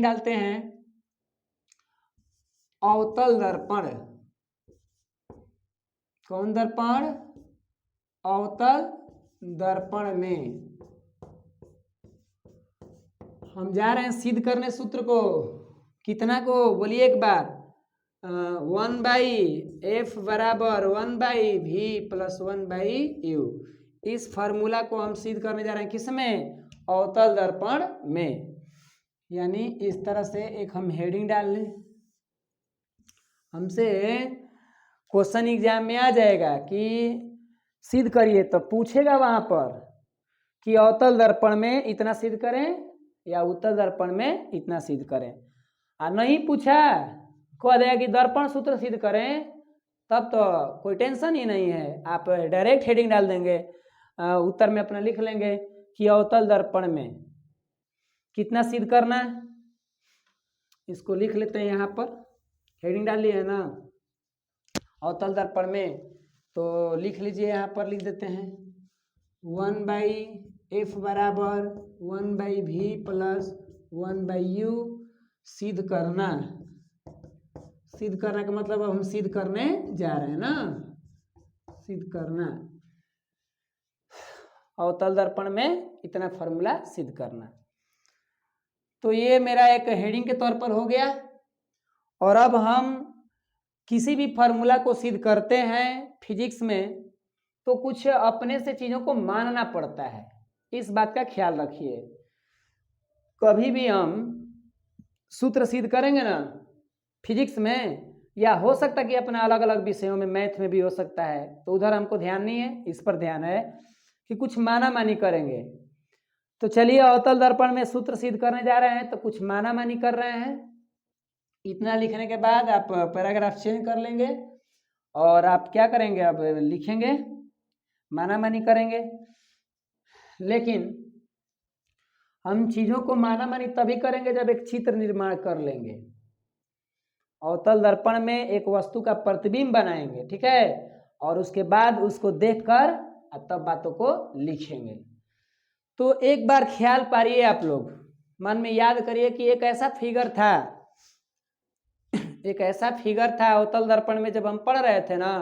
डालते हैं अवतल दर्पण। कौन दर्पण? अवतल दर्पण में हम जा रहे हैं सिद्ध करने सूत्र को। कितना को बोलिए एक बार? 1/f बराबर 1/v प्लस 1/u। इस फार्मूला को हम सिद्ध करने जा रहे हैं किसमें? अवतल दर्पण में। यानी इस तरह से एक हम हेडिंग डाल लें। हमसे क्वेश्चन एग्जाम में आ जाएगा कि सिद्ध करिए, तो पूछेगा वहां पर कि अवतल दर्पण में इतना सिद्ध करें या उत्तल दर्पण में इतना सिद्ध करें। और नहीं पूछा, कह देगा कि दर्पण सूत्र सिद्ध करें, तब तो कोई टेंशन ही नहीं है। आप डायरेक्ट हेडिंग डाल देंगे, उत्तर में अपना लिख लेंगे कि अवतल दर्पण में कितना सिद्ध करना है। इसको लिख लेते हैं यहाँ पर, हेडिंग डाल लिए है ना अवतल दर्पण में, तो लिख लीजिए। यहाँ पर लिख देते हैं 1/f बराबर 1/v प्लस 1/u। सिद्ध करना, सिद्ध करना का मतलब अब हम सिद्ध करने जा रहे हैं ना, सिद्ध करना अवतल दर्पण में इतना फॉर्मूला सिद्ध करना। तो ये मेरा एक हेडिंग के तौर पर हो गया। और अब हम किसी भी फार्मूला को सिद्ध करते हैं फिजिक्स में, तो कुछ अपने से चीज़ों को मानना पड़ता है। इस बात का ख्याल रखिए। कभी भी हम सूत्र सिद्ध करेंगे ना फिजिक्स में, या हो सकता है कि अपना अलग अलग विषयों में, मैथ में भी हो सकता है, तो उधर हमको ध्यान नहीं है, इस पर ध्यान है कि कुछ माना मानी करेंगे। तो चलिए अवतल दर्पण में सूत्र सिद्ध करने जा रहे हैं, तो कुछ माना मानी कर रहे हैं। इतना लिखने के बाद आप पैराग्राफ चेंज कर लेंगे और आप क्या करेंगे, अब लिखेंगे, माना मानी करेंगे। लेकिन हम चीजों को माना मानी तभी करेंगे जब एक चित्र निर्माण कर लेंगे। अवतल दर्पण में एक वस्तु का प्रतिबिंब बनाएंगे, ठीक है, और उसके बाद उसको देखकर तब बातों को लिखेंगे। तो एक बार ख्याल पारिए, आप लोग मन में याद करिए कि एक ऐसा फिगर था, एक ऐसा फिगर था अवतल दर्पण में, जब हम पढ़ रहे थे ना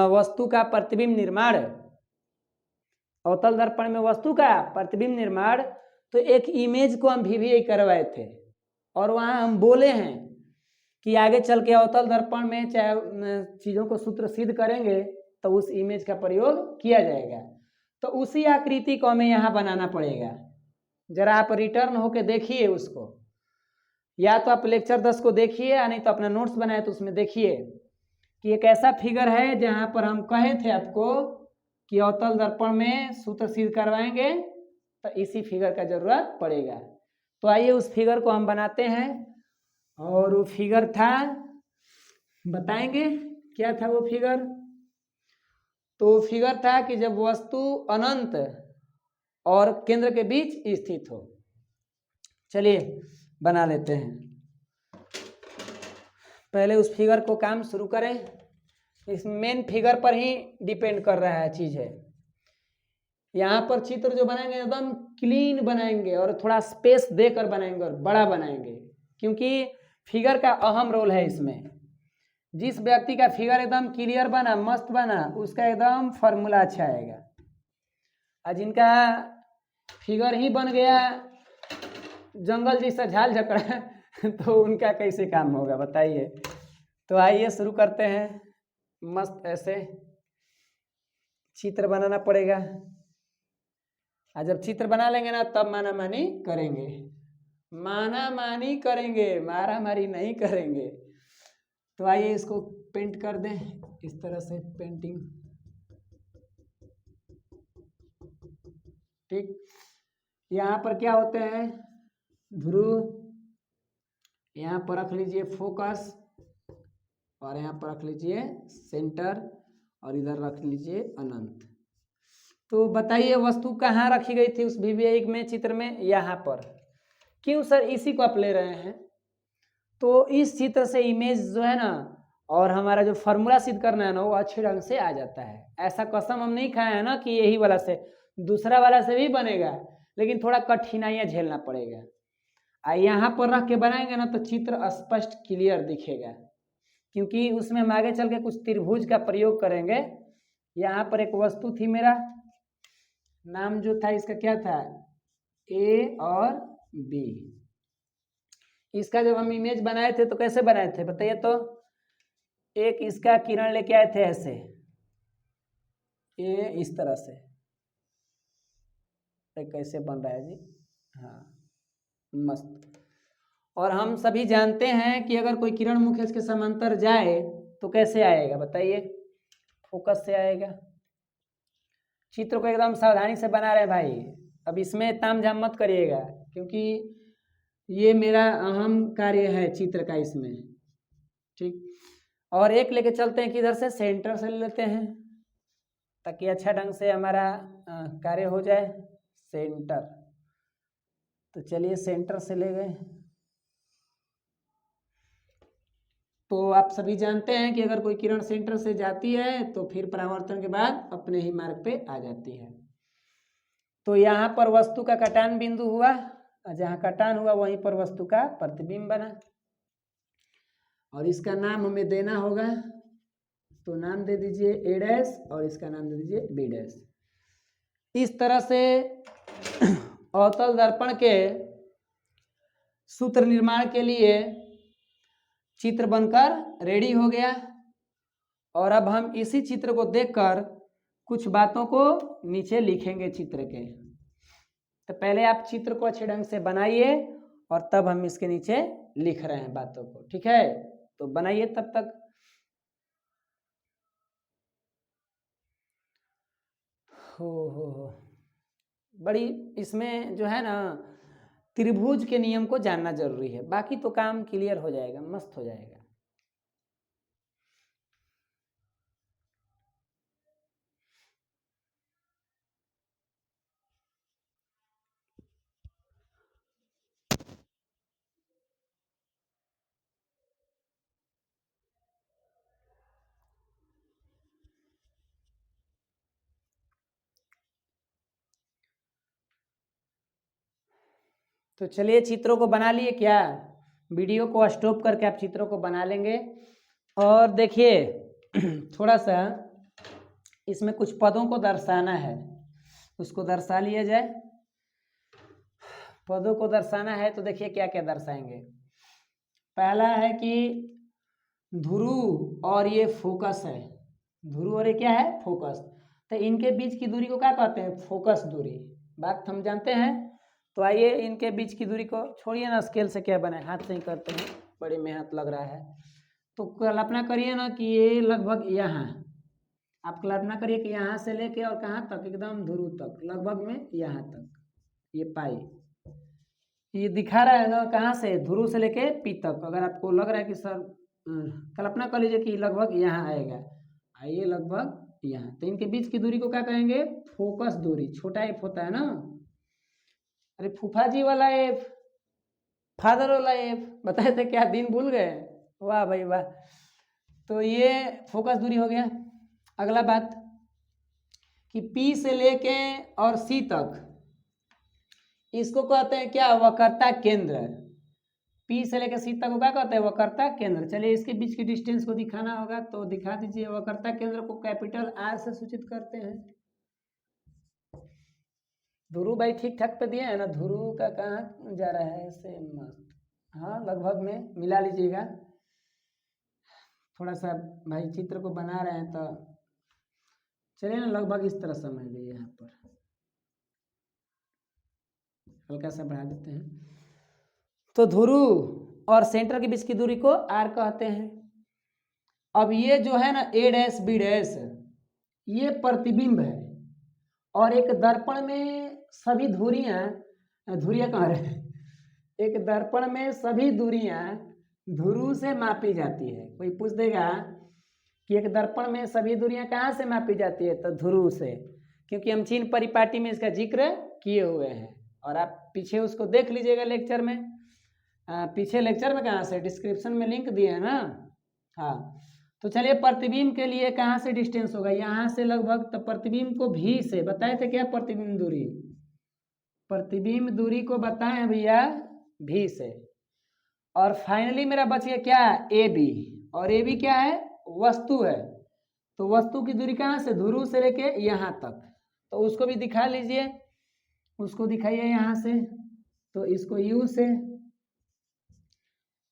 वस्तु का प्रतिबिंब निर्माण, अवतल दर्पण में वस्तु का प्रतिबिंब निर्माण, तो एक इमेज को हम वीवीआई करवाए थे और वहां हम बोले हैं कि आगे चल के अवतल दर्पण में चाहे चीजों को सूत्र सिद्ध करेंगे तो उस इमेज का प्रयोग किया जाएगा। तो उसी आकृति को हमें यहाँ बनाना पड़ेगा। जरा आप रिटर्न होके देखिए उसको, या तो आप लेक्चर 10 को देखिए या नहीं तो अपना नोट्स बनाए तो उसमें देखिए कि एक ऐसा फिगर है जहां पर हम कहे थे आपको कि अवतल दर्पण में सूत्र सिद्ध करवाएंगे, तो इसी फिगर का जरूरत पड़ेगा। तो आइए उस फिगर को हम बनाते हैं। और वो फिगर था, बताएंगे क्या था वो फिगर? तो फिगर था कि जब वस्तु अनंत और केंद्र के बीच स्थित हो। चलिए बना लेते हैं। पहले उस फिगर को काम शुरू करें। इस मेन फिगर पर ही डिपेंड कर रहा है चीज है। यहाँ पर चित्र जो बनाएंगे एकदम क्लीन बनाएंगे और थोड़ा स्पेस देकर बनाएंगे और बड़ा बनाएंगे, क्योंकि फिगर का अहम रोल है इसमें। जिस व्यक्ति का फिगर एकदम क्लियर बना, मस्त बना, उसका एकदम फॉर्मूला अच्छा आएगा। और जिनका फिगर ही बन गया जंगल जैसा झाल झकड़ा तो उनका कैसे काम होगा बताइए। तो आइए शुरू करते हैं। मस्त ऐसे चित्र बनाना पड़ेगा, और जब चित्र बना लेंगे ना तब माना मानी करेंगे। माना मानी करेंगे, मारा मारी नहीं करेंगे। तो आइए इसको पेंट कर दें इस तरह से, पेंटिंग, ठीक। यहाँ पर क्या होते हैं, ध्रुव, यहाँ पर रख लीजिए फोकस, और यहाँ पर रख लीजिए सेंटर, और इधर रख लीजिए अनंत। तो बताइए वस्तु कहाँ रखी गई थी उस वीवीआई में, चित्र में? यहाँ पर। क्यों सर इसी को आप ले रहे हैं? तो इस चित्र से इमेज जो है ना, और हमारा जो फॉर्मूला सिद्ध करना है ना, वो अच्छे ढंग से आ जाता है। ऐसा कसम हम नहीं खाए हैं ना कि यही वाला से, दूसरा वाला से भी बनेगा, लेकिन थोड़ा कठिनाइयाँ झेलना पड़ेगा। यहाँ पर रख के बनाएंगे ना तो चित्र स्पष्ट क्लियर दिखेगा, क्योंकि उसमें हम आगे चल के कुछ त्रिभुज का प्रयोग करेंगे। यहाँ पर एक वस्तु थी, मेरा नाम जो था इसका क्या था, ए और बी। इसका जब हम इमेज बनाए थे तो कैसे बनाए थे बताइए तो, एक इसका किरण लेके आए थे ऐसे, ये इस तरह से, कैसे बन रहा है जी, हाँ मस्त। और हम सभी जानते हैं कि अगर कोई किरण मुख्य के समांतर जाए तो कैसे आएगा बताइए, फोकस से आएगा। चित्र को एकदम सावधानी से बना रहे हैं भाई, अब इसमें तामझाम मत करिएगा, क्योंकि ये मेरा अहम कार्य है चित्र का इसमें, ठीक। और एक लेके चलते हैं किधर से, सेंटर से ले लेते हैं ताकि अच्छा ढंग से हमारा कार्य हो जाए। सेंटर, तो चलिए सेंटर से ले गए। तो आप सभी जानते हैं कि अगर कोई किरण सेंटर से जाती है तो फिर परावर्तन के बाद अपने ही मार्ग पे आ जाती है। तो यहाँ पर वस्तु का कटान बिंदु हुआ, जहाँ कटान हुआ वहीं पर वस्तु का प्रतिबिंब बना, और इसका नाम हमें देना होगा, तो नाम दे दीजिए ए डैश और इसका नाम दे दीजिए बी डैश। इस तरह से अवतल दर्पण के सूत्र निर्माण के लिए चित्र बनकर रेडी हो गया। और अब हम इसी चित्र को देखकर कुछ बातों को नीचे लिखेंगे चित्र के। तो पहले आप चित्र को अच्छे ढंग से बनाइए और तब हम इसके नीचे लिख रहे हैं बातों को, ठीक है। तो बनाइए तब तक। हो बड़ी इसमें जो है ना, त्रिभुज के नियम को जानना जरूरी है, बाकी तो काम क्लियर हो जाएगा, मस्त हो जाएगा। तो चलिए चित्रों को बना लिए क्या, वीडियो को स्टॉप करके आप चित्रों को बना लेंगे। और देखिए थोड़ा सा इसमें कुछ पदों को दर्शाना है, उसको दर्शा लिया जाए। पदों को दर्शाना है तो देखिए क्या क्या दर्शाएंगे। पहला है कि ध्रुव और ये फोकस है, ध्रुव और ये क्या है, फोकस। तो इनके बीच की दूरी को क्या कहते हैं, फोकस दूरी, बात हम जानते हैं। तो आइए इनके बीच की दूरी को छोड़िए ना, स्केल से क्या बने, हाथ से ही करते हैं, बड़ी मेहनत लग रहा है। तो कल्पना करिए ना कि ये लगभग यहाँ, आप कल्पना करिए कि यहाँ से लेके और कहाँ तक, एकदम ध्रुव तक, लगभग में यहाँ तक ये पाई, ये दिखा रहा है ना कहाँ से, ध्रुव से लेके पी तक। अगर आपको लग रहा है कि सर कल्पना कर लीजिए कि लगभग यहाँ आएगा, आइए लगभग यहाँ, तो इनके बीच की दूरी को क्या कहेंगे, फोकस दूरी। छोटा एफ होता है ना, अरे फूफा जी वाला एफ, फादर वाला एफ, बताए थे क्या, दिन भूल गए, वाह भाई वाह। तो ये फोकस दूरी हो गया। अगला बात कि P से लेके और C तक, इसको कहते हैं क्या, वक्रता केंद्र। P से लेकर C तक को क्या कहते हैं, वक्रता केंद्र। चलिए इसके बीच की डिस्टेंस को दिखाना होगा, तो दिखा दीजिए। वक्रता केंद्र को कैपिटल R से सूचित करते हैं। ध्रुव भाई ठीक ठाक पे दिए है ना, ध्रुव का कहाँ जा रहा है ऐसे मस्त, हाँ लगभग में मिला लीजिएगा। थोड़ा सा भाई चित्र को बना रहे हैं तो चलिए ना, लगभग इस तरह समझ लीजिए। यहाँ पर हल्का सा बढ़ा देते हैं। तो ध्रुव और सेंटर के बीच की दूरी को R कहते हैं। अब ये जो है ना A डैश B डैश, ये प्रतिबिंब है, और एक दर्पण में सभी धुरियां कहाँ रहे, एक दर्पण में सभी दूरियां ध्रुव से मापी जाती है। कोई पूछ देगा कि एक दर्पण में सभी दूरियां कहाँ से मापी जाती है, तो ध्रुव से, क्योंकि हम चीन परिपाटी में इसका जिक्र किए हुए हैं। और आप पीछे उसको देख लीजिएगा लेक्चर में, पीछे लेक्चर में कहाँ से, डिस्क्रिप्शन में लिंक दिए हैं ना। हाँ तो चलिए प्रतिबिंब के लिए कहाँ से डिस्टेंस होगा, यहाँ से लगभग, तो प्रतिबिंब को भी से बताए थे क्या, प्रतिबिंब दूरी, प्रतिबिंब दूरी को बताएं भैया भी से। और फाइनली मेरा बच गया क्या, ए बी, और ए बी क्या है, वस्तु है। तो वस्तु की दूरी कहाँ से, ध्रुव से लेके यहाँ तक, तो उसको भी दिखा लीजिए, उसको दिखाइए यहाँ से, तो इसको यू से,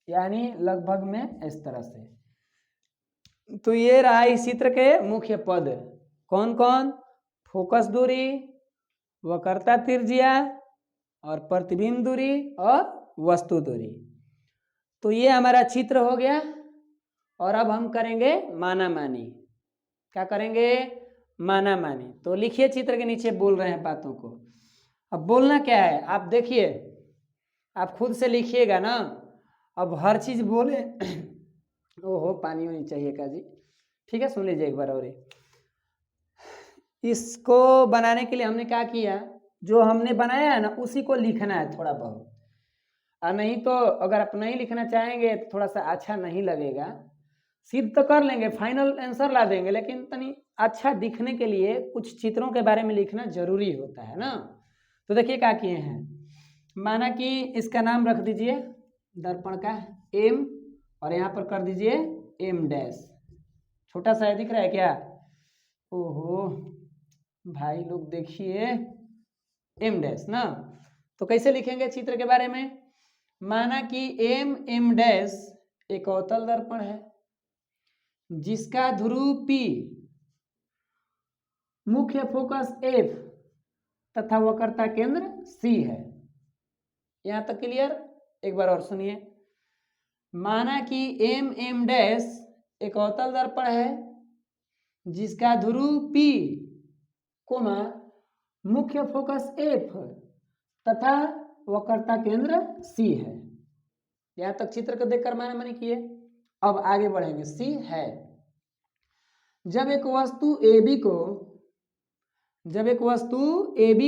यानी लगभग में इस तरह से। तो ये रहा इस चित्र के मुख्य पद, कौन कौन, फोकस दूरी, वक्रता त्रिज्या, और प्रतिबिंब दूरी, और वस्तु दूरी। तो ये हमारा चित्र हो गया। और अब हम करेंगे माना मानी। क्या करेंगे, माना मानी। तो लिखिए चित्र के नीचे बोल रहे हैं बातों को। अब बोलना क्या है, आप देखिए, आप खुद से लिखिएगा ना। अब हर चीज बोले ओहो पानी होनी चाहिए का जी, ठीक है, सुन लीजिए एक बार और। इसको बनाने के लिए हमने क्या किया, जो हमने बनाया है ना उसी को लिखना है थोड़ा बहुत, और नहीं तो अगर आप नहीं लिखना चाहेंगे तो थोड़ा सा अच्छा नहीं लगेगा। सिद्ध तो कर लेंगे, फाइनल आंसर ला देंगे, लेकिन तनी अच्छा दिखने के लिए कुछ चित्रों के बारे में लिखना जरूरी होता है ना। तो देखिए क्या किए हैं, माना कि इसका नाम रख दीजिए दर्पण का एम, और यहाँ पर कर दीजिए एम डैश, छोटा सा दिख रहा है क्या, ओहो भाई लोग देखिए, एम डैश ना। तो कैसे लिखेंगे चित्र के बारे में, माना कि एम एम डैश एक अवतल दर्पण है जिसका ध्रुव P, मुख्य फोकस F तथा वक्रता केंद्र C है। यहां तक क्लियर, एक बार और सुनिए। माना कि एम एम डैश एक अवतल दर्पण है जिसका ध्रुव P, मुख्य फोकस F तथा वक्रता केंद्र C है। यहां तक चित्र को देखकर माना मानी किए। अब आगे बढ़ेंगे, C है, जब एक वस्तु AB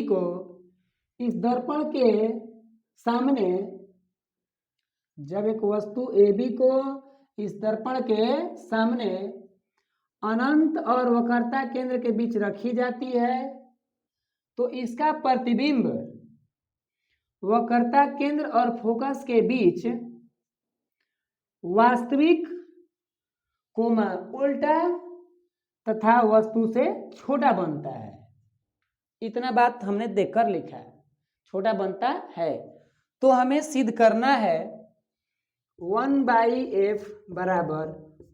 को इस दर्पण के सामने, जब एक वस्तु AB को इस दर्पण के सामने अनंत और वक्रता केंद्र के बीच रखी जाती है, तो इसका प्रतिबिंब वक्रता केंद्र और फोकस के बीच वास्तविक उल्टा तथा वस्तु से छोटा बनता है। इतना बात हमने देखकर लिखा है, छोटा बनता है। तो हमें सिद्ध करना है 1/f बराबर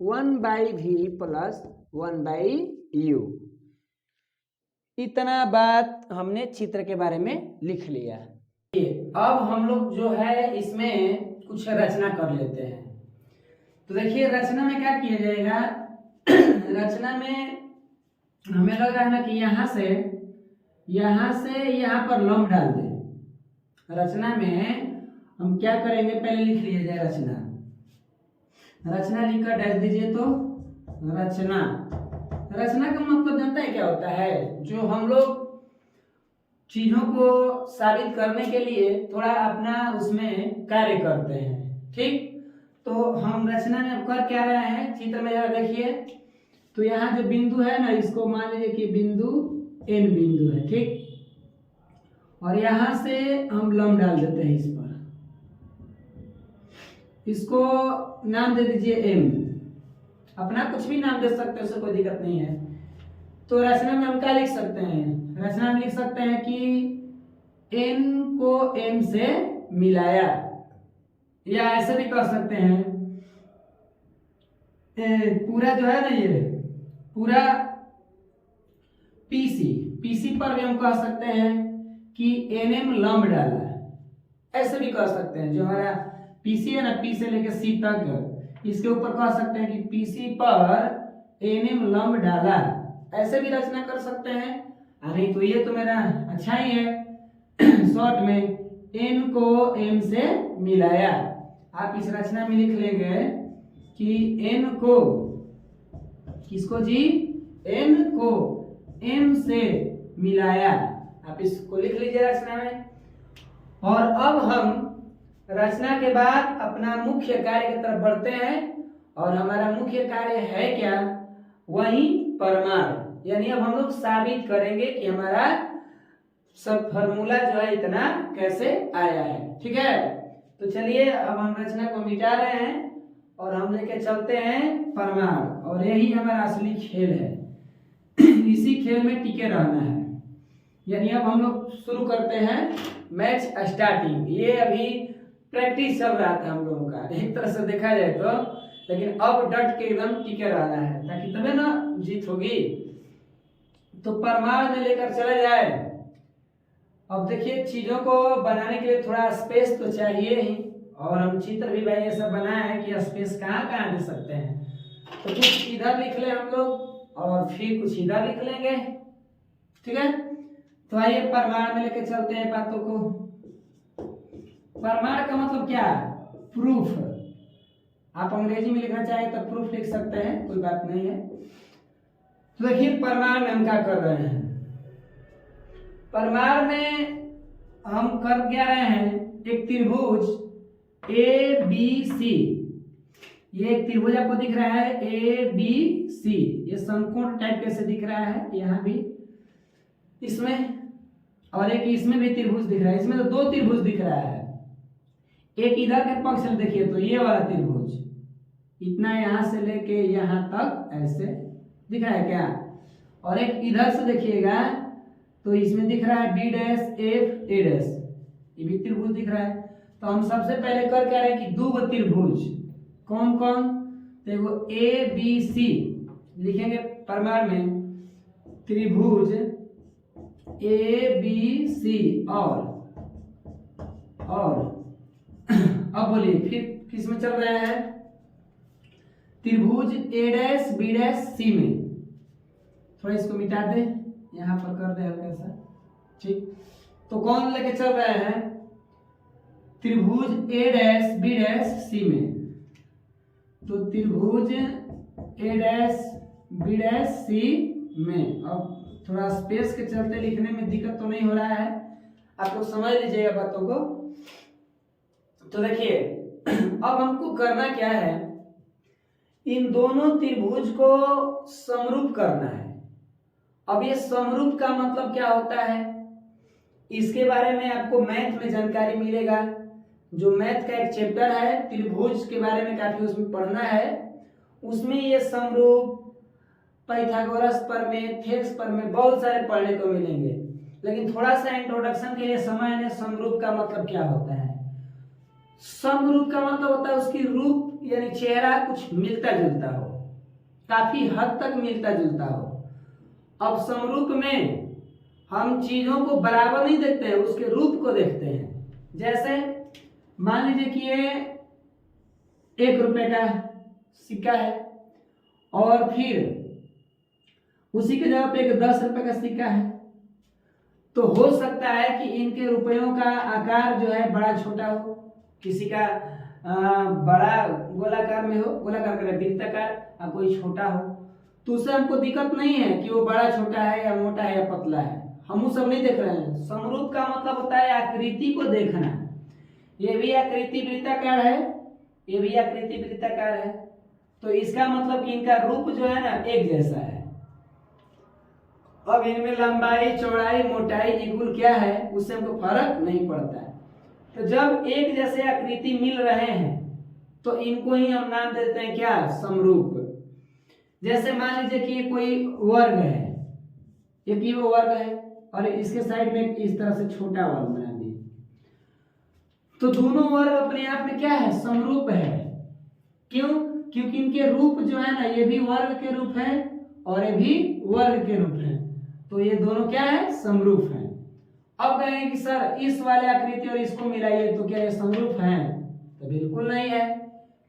1/v प्लस 1/u। इतना बात हमने चित्र के बारे में लिख लिया। अब हम लोग जो है इसमें कुछ रचना कर लेते हैं। तो देखिए रचना में क्या किया जाएगा, रचना में हमें लग रहा है ना कि यहाँ से यहाँ पर लंब डाल दें। रचना में हम क्या करेंगे, पहले लिख लिया जाए रचना लिखकर डैश दीजिए। तो रचना का मतलब जानता है क्या होता है, जो हम लोग चीजों को साबित करने के लिए थोड़ा अपना उसमें कार्य करते हैं, ठीक। तो हम रचना में कर क्या रहे हैं, चित्र में जरा देखिए। तो यहाँ जो बिंदु है ना, इसको मान लीजिए कि बिंदु N बिंदु है, ठीक। और यहाँ से हम लंब डाल देते हैं इस पर, इसको नाम दे दीजिए M, अपना कुछ भी नाम दे सकते हैं, उससे कोई दिक्कत नहीं है। तो रचना में हम क्या लिख सकते हैं, रचना में लिख सकते हैं कि N को M से मिलाया, या ऐसे भी कर सकते हैं, पूरा जो है ना, ये पूरा पीसी पर भी हम कह सकते हैं कि NM लंब डाला, ऐसे भी कह सकते हैं। जो हमारा PC है ना, P से लेकर C तक, इसके ऊपर कह सकते हैं कि PC पर NM लंब डाला, ऐसे भी रचना कर सकते हैं। नहीं तो ये तो मेरा अच्छा ही है, शॉर्ट में N को M से मिलाया। आप इस रचना में लिख लेंगे कि N को, किसको जी, N को M से मिलाया। आप इसको लिख लीजिए रचना में। और अब हम रचना के बाद अपना मुख्य कार्य की तरफ बढ़ते हैं, और हमारा मुख्य कार्य है क्या, वही परमाणु। यानी अब हम लोग साबित करेंगे कि हमारा सब फॉर्मूला जो है इतना कैसे आया है, ठीक है। तो चलिए अब हम रचना को मिटा रहे हैं और हम लेके चलते हैं परमार, और यही हमारा असली खेल है। इसी खेल में टिके रहना है। यानी अब हम लोग शुरू करते हैं मैच स्टार्टिंग। ये अभी प्रैक्टिस चल रहा था हम लोगों का एक तरह से देखा जाए तो, लेकिन अब डट के एकदम टिके रहना है ताकि तभी ना जीत होगी। तो परमार में लेकर चला जाए। अब देखिए चीजों को बनाने के लिए थोड़ा स्पेस तो चाहिए ही, और हम चित्र भी भाई ऐसा बनाए हैं कि स्पेस कहाँ कहाँ दे सकते हैं। तो कुछ इधर लिख ले हम लोग और फिर कुछ इधर लिख लेंगे, ठीक है। तो आइए परमार में लेके चलते हैं बातों को। परमार का मतलब क्या है? प्रूफ। आप अंग्रेजी में लिखना चाहें तो प्रूफ लिख सकते हैं, कोई बात नहीं है। तो देखिए परमार में हम क्या कर रहे हैं। परमार में हम कर क्या रहे हैं, एक त्रिभुज ABC, ये एक त्रिभुज आपको दिख रहा है ABC, ये समकोण टाइप कैसे दिख रहा है यहाँ भी, इसमें और एक इसमें भी त्रिभुज दिख रहा है। इसमें तो दो त्रिभुज दिख रहा है। एक इधर के पक्ष से देखिए तो ये वाला त्रिभुज इतना यहां से लेके यहां तक ऐसे दिख रहा है क्या, और एक इधर से देखिएगा तो इसमें दिख रहा है B'FA', ये भी त्रिभुज दिख रहा है। तो हम सबसे पहले कर क्या रहे हैं कि दो त्रिभुज, कौन कौन, देखो ABC लिखेंगे परमार में, त्रिभुज ABC और अब बोलिए फिर किस में चल रहे हैं, त्रिभुज A'B'C में। थोड़ा इसको मिटा दे, यहां पर कर दे हल्का सा, ठीक। तो कौन लेके चल रहे हैं, त्रिभुज A'B'C में। तो त्रिभुज A'B'C में। अब थोड़ा स्पेस के चलते लिखने में दिक्कत तो नहीं हो रहा है, आप लोग समझ लीजिएगा बातों को। तो देखिए अब हमको करना क्या है, इन दोनों त्रिभुज को समरूप करना है। अब ये समरूप का मतलब क्या होता है, इसके बारे में आपको मैथ में जानकारी मिलेगा। जो मैथ का एक चैप्टर है त्रिभुज के बारे में काफी उसमें पढ़ना है, उसमें ये समरूप, पाइथागोरस प्रमेय, थेल्स प्रमेय बहुत सारे पढ़ने को मिलेंगे। लेकिन थोड़ा सा इंट्रोडक्शन के लिए समय ने समरूप का मतलब क्या होता है। समरूप का मतलब होता है उसकी रूप यानी चेहरा कुछ मिलता जुलता हो, काफी हद तक मिलता जुलता हो। अब समरूप में हम चीजों को बराबर नहीं देखते हैं, उसके रूप को देखते हैं। जैसे मान लीजिए कि ये 1 रुपए का सिक्का है और फिर उसी के जगह पे एक 10 रुपए का सिक्का है, तो हो सकता है कि इनके रुपयों का आकार जो है बड़ा छोटा हो, किसी का बड़ा गोलाकार में हो, गोलाकार का वृत्ताकार, कोई छोटा हो, तो उससे हमको दिक्कत नहीं है कि वो बड़ा छोटा है या मोटा है या पतला है, हम वो सब नहीं देख रहे हैं। समरूप का मतलब होता है आकृति को देखना। ये भी आकृति वृत्ताकार है, ये भी आकृति वृत्ताकार है, तो इसका मतलब कि इनका रूप जो है ना एक जैसा है। अब इनमें लंबाई, चौड़ाई, मोटाई इक्वल क्या है उससे हमको फर्क नहीं पड़ता है। तो जब एक जैसे आकृति मिल रहे हैं तो इनको ही हम नाम देते हैं क्या, समरूप। जैसे मान लीजिए कि ये कोई वर्ग है, एक वो वर्ग है और इसके साइड में इस तरह से छोटा वर्ग बना दिए, तो दोनों वर्ग अपने आप में क्या है, समरूप है। क्यों? क्योंकि इनके रूप जो है ना, ये भी वर्ग के रूप है और ये भी वर्ग के रूप है, तो ये दोनों क्या है, समरूप है। अब कहेंगे कि सर इस वाले आकृति और इसको मिलाइए तो क्या ये समरूप है, तो बिल्कुल नहीं है,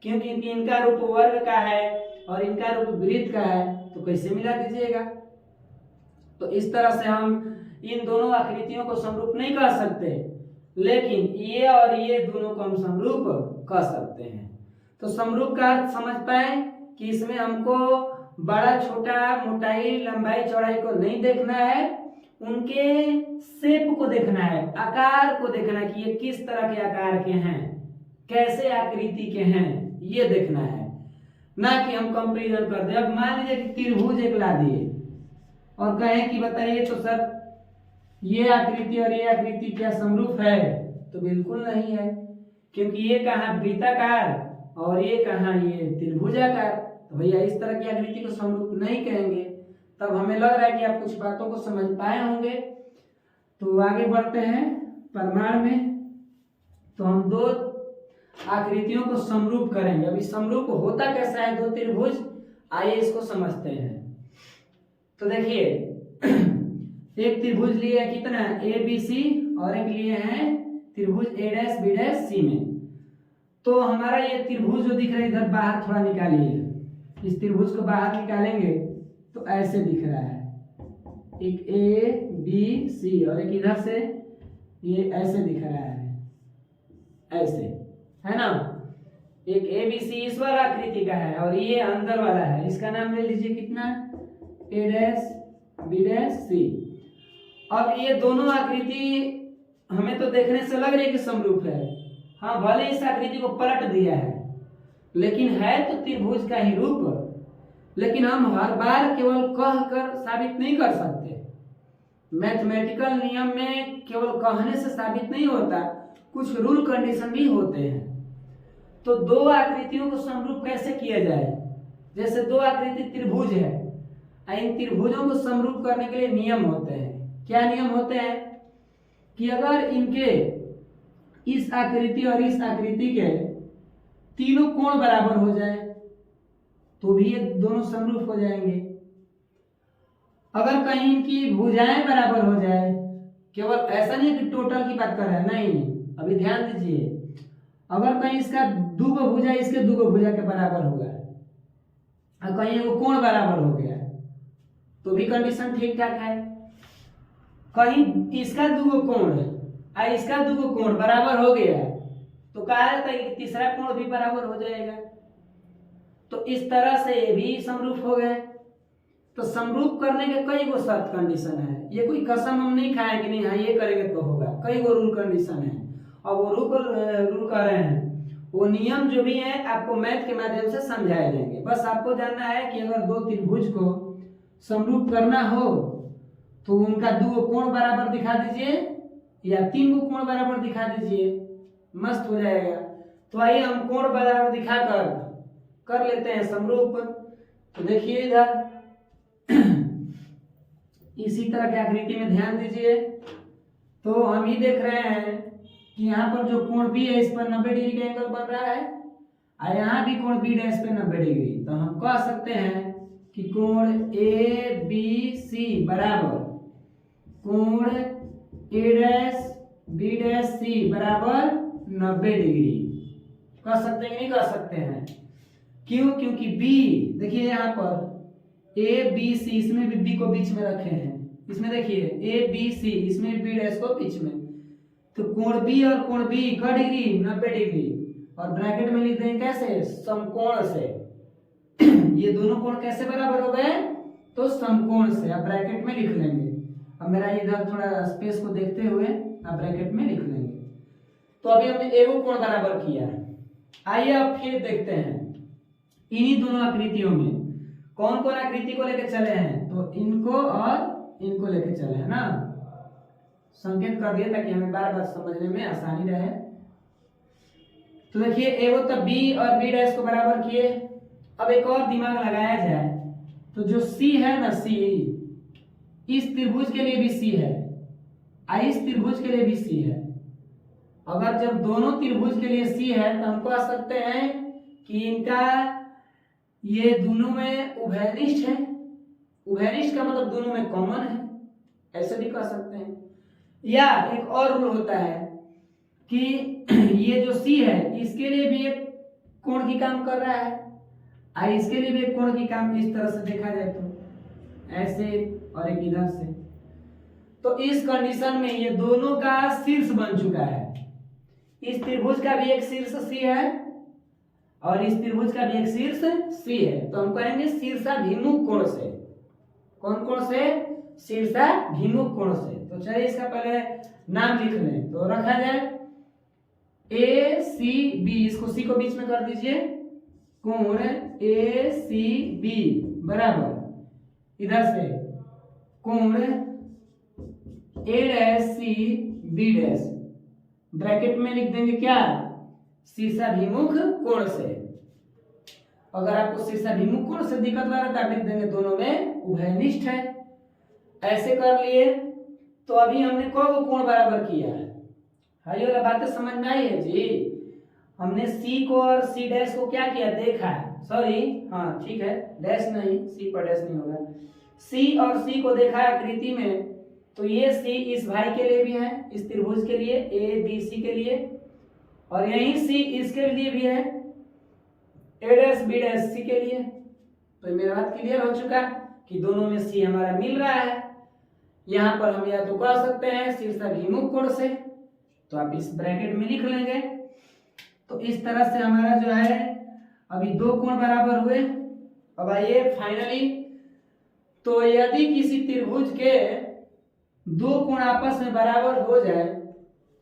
क्योंकि इनका रूप वर्ग का है और इनका रूप वृत्त का है, तो कैसे मिला दीजिएगा। तो इस तरह से हम इन दोनों आकृतियों को समरूप नहीं कह सकते, लेकिन ये और ये दोनों को हम समरूप कह सकते हैं। तो समरूप का अर्थ समझ पाए कि इसमें हमको बड़ा छोटा, मोटाई, लंबाई, चौड़ाई को नहीं देखना है, उनके शेप को देखना है, आकार को देखना है कि ये किस तरह के आकार के हैं, कैसे आकृति के हैं, ये देखना है, ना कि हम कंपैरिजन कर दें। अब मान लीजिए कि त्रिभुज एक ला दिए और कहें कि बताइए तो सर ये आकृति और ये आकृति क्या समरूप है, तो बिल्कुल नहीं है, क्योंकि ये कहाँ वृत्ताकार और ये कहाँ ये त्रिभुजाकार, तो भैया इस तरह की आकृति को समरूप नहीं कहेंगे। तब हमें लग रहा है कि आप कुछ बातों को समझ पाए होंगे। तो आगे बढ़ते हैं प्रमाण में। तो हम दो आकृतियों को समरूप करेंगे। अभी समरूप होता कैसा है दो त्रिभुज, आइए इसको समझते हैं। तो देखिए एक त्रिभुज लिए है कितना, ए बी सी, और एक लिए है त्रिभुज ए डैश बी डैश सी में। तो हमारा ये त्रिभुज जो दिख रहा है इधर बाहर थोड़ा निकालिए, इस त्रिभुज को बाहर निकालेंगे तो ऐसे दिख रहा है, एक ए बी सी और एक इधर से ये ऐसे दिख रहा है, ऐसे है ना। एक ए बी सी इस वाला आकृति का है और ये अंदर वाला है, इसका नाम ले लीजिए कितना, ए डैश बी डैश सी। अब ये दोनों आकृति हमें तो देखने से लग रही है कि समरूप है। हाँ, भले इस आकृति को पलट दिया है लेकिन है तो त्रिभुज का ही रूप। लेकिन हम हर बार केवल कह कर साबित नहीं कर सकते। मैथमेटिकल नियम में केवल कहने से साबित नहीं होता, कुछ रूल कंडीशन भी होते हैं। तो दो आकृतियों को समरूप कैसे किया जाए, जैसे दो आकृति त्रिभुज है, इन त्रिभुजों को समरूप करने के लिए नियम होते हैं। क्या नियम होते हैं कि अगर इनके इस आकृति और इस आकृति के तीनों कोण बराबर हो जाए तो भी ये दोनों समरूप हो जाएंगे। अगर कहीं इनकी भुजाएं बराबर हो जाए, केवल ऐसा नहीं कि टोटल की बात कर रहे हैं, नहीं, अभी ध्यान दीजिए, अगर कहीं इसका दुगो भुजा इसके दुगो भुजा के बराबर होगा और कहीं वो कोण बराबर हो गया तो भी कंडीशन ठीक ठाक है। कहीं इसका दुगो कोण और इसका दुगो कोण बराबर हो गया तो कहा जाता है कि तीसरा कोण भी बराबर हो जाएगा। तो इस तरह से ये भी समरूप हो गए। तो समरूप करने के कई गो शर्त कंडीशन है, ये कोई कसम हम नहीं खाए कि नहीं हाँ ये करेंगे तो होगा, कई गो रूल कंडीशन है। और वो रूल कर रहे हैं, वो नियम जो भी है आपको मैथ के माध्यम से समझाए जाएंगे। बस आपको जानना है कि अगर दो त्रिभुज को समरूप करना हो तो उनका दो कोण बराबर दिखा दीजिए या तीन गो कोण बराबर दिखा दीजिए, मस्त हो जाएगा। तो आइए हम कोण बराबर दिखाकर कर लेते हैं समरूप। तो देखिए इधर इसी तरह की आकृति में ध्यान दीजिए। तो हम ही देख रहे हैं कि यहाँ पर जो कोण बी है इस पर 90 डिग्री का एंगल बन रहा है और यहाँ भी कोण बी डैश पे 90 डिग्री। तो हम कह सकते हैं कि कोण ए बी सी बराबर कोण A dash B dash C बराबर 90 डिग्री। कह सकते हैं कि नहीं कह सकते हैं? क्यों? क्योंकि बी देखिए यहाँ पर ए बी सी, इसमें भी बी को बीच में रखे हैं, इसमें देखिए ए बी सी, इसमें बी डैश को बीच में। तो कोण बी और कोण बी का डिग्री 90 डिग्री और ब्रैकेट में लिख देंगे कैसे, समकोण से। ये दोनों कोण कैसे बराबर हो गए? तो समकोण से। अब ब्रैकेट में लिख लेंगे। अब मेरा इधर थोड़ा स्पेस को देखते हुए आप ब्रैकेट में लिख लेंगे। तो अभी हमने एगो कोण बराबर किया। आइए अब फिर देखते हैं इन्हीं दोनों आकृतियों में कौन कौन आकृति को लेकर चले हैं। तो इनको और इनको लेकर चले हैं ना, संकेत कर दिए ताकि हमें बार बार समझने में आसानी रहे। तो देखिए एगो तो बी और बी डैश को बराबर किए। अब एक और दिमाग लगाया जाए तो जो सी है ना, सी इस त्रिभुज के लिए भी सी है और इस त्रिभुज के लिए भी सी है। अगर जब दोनों त्रिभुज के लिए सी है तो हम कह सकते हैं कि इनका ये दोनों में उभयनिष्ठ है। उभयनिष्ठ का मतलब दोनों में कॉमन है, ऐसे भी कह सकते हैं। या एक और रूल होता है कि ये जो सी है इसके लिए भी एक कोण की काम कर रहा है और इसके लिए भी एक कोण की काम, इस तरह से देखा जाए तो ऐसे और एक इधर से। तो इस कंडीशन में ये दोनों का शीर्ष बन चुका है। इस त्रिभुज का भी एक शीर्ष सी है और इस त्रिभुज का भी एक शीर्ष सी है। तो हम कहेंगे शीर्षाभिमुख कोण से। कौन कोण से? शीर्षाभिमुख कोण से। तो चलिए इसका पहले नाम लिख लें। तो रखा जाए ए सी बी, इसको सी को बीच में कर दीजिए, कोण ए सी बी बराबर इधर से कोण A dash C B dash. Bracket में लिख देंगे क्या, शीर्षाभिमुख कोण से। अगर आपको शीर्षाभिमुख कोण से दिक्कत लग रहा है तो आप लिख देंगे दोनों में उभयनिष्ठ है। ऐसे कर लिए तो अभी हमने कौन कोण बराबर किया है, ये वाला बातें समझ में आई है जी। हमने सी को और सी डैश को क्या किया, देखा है, सॉरी हाँ ठीक है, डैश नहीं, सी पर डैश नहीं होगा। सी और सी को देखा है आकृति में, तो ये सी इस भाई के लिए भी है, इस त्रिभुज के लिए ए बी सी के लिए, और यही सी इसके लिए भी है, ए डैश बी डैश सी के लिए। तो मेरा बात क्लियर हो चुका कि दोनों में सी हमारा मिल रहा है। यहाँ पर हम या तो कह सकते हैं शीर्षाभिमुख कोण से, तो आप इस ब्रैकेट में लिख लेंगे। तो इस तरह से हमारा जो है अभी दो कोण बराबर हुए। अब आइए फाइनली, तो यदि किसी त्रिभुज के दो कोण आपस में बराबर हो जाए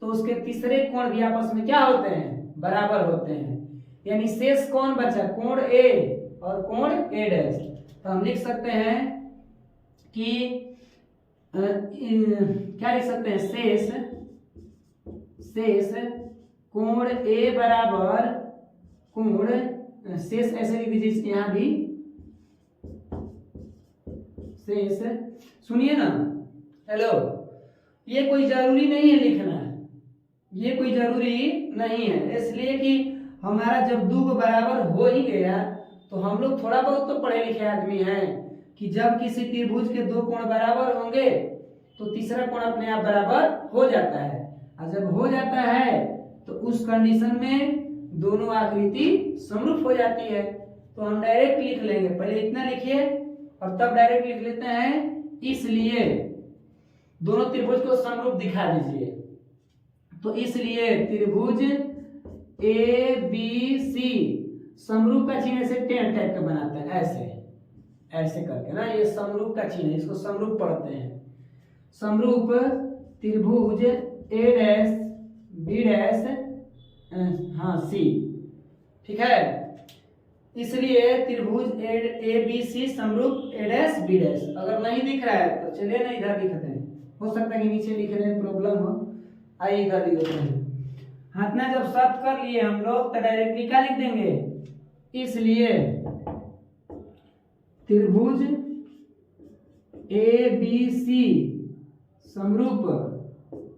तो उसके तीसरे कोण भी आपस में क्या होते हैं, बराबर होते हैं। यानी शेष कौन बचा, कोण ए और कोण ए डैश। तो हम लिख सकते हैं कि क्या लिख सकते हैं, शेष कोण ए बराबर कोण, शेष ऐसे लिख दीजिए यहां भी, शेष, सुनिए ना, हेलो, ये कोई जरूरी नहीं है लिखना, ये कोई जरूरी नहीं है, इसलिए कि हमारा जब दो बराबर हो ही गया तो हम लोग थोड़ा बहुत तो पढ़े लिखे आदमी हैं कि जब किसी त्रिभुज के दो कोण बराबर होंगे तो तीसरा कोण अपने आप बराबर हो जाता है। और जब हो जाता है तो उस कंडीशन में दोनों आकृति समरूप हो जाती है। तो हम डायरेक्ट लिख लेंगे, पहले इतना लिखिए और तब डायरेक्ट लिख लेते हैं, इसलिए दोनों त्रिभुज को समरूप दिखा दीजिए। तो इसलिए त्रिभुज ए बी सी समरूप का चिन्ह ऐसे टेन टाइप का बनाते हैं, ऐसे ऐसे करके ना, ये समरूप का चिन्ह है, इसको समरूप पढ़ते हैं। समरूप त्रिभुज ए डैश बी डैश हाँ सी, ठीक है। इसलिए त्रिभुज ए बी सी समरूप ए डैश बी डैश। अगर नहीं दिख रहा है तो चलिए ना इधर लिखते हैं, हो सकता है कि नीचे लिखने में प्रॉब्लम हो, आइए इधर लिख देते हैं। हाथ में जब सब कर लिए हम लोग तो डायरेक्टली क्या लिख देंगे, इसलिए त्रिभुज ए बी सी समरूप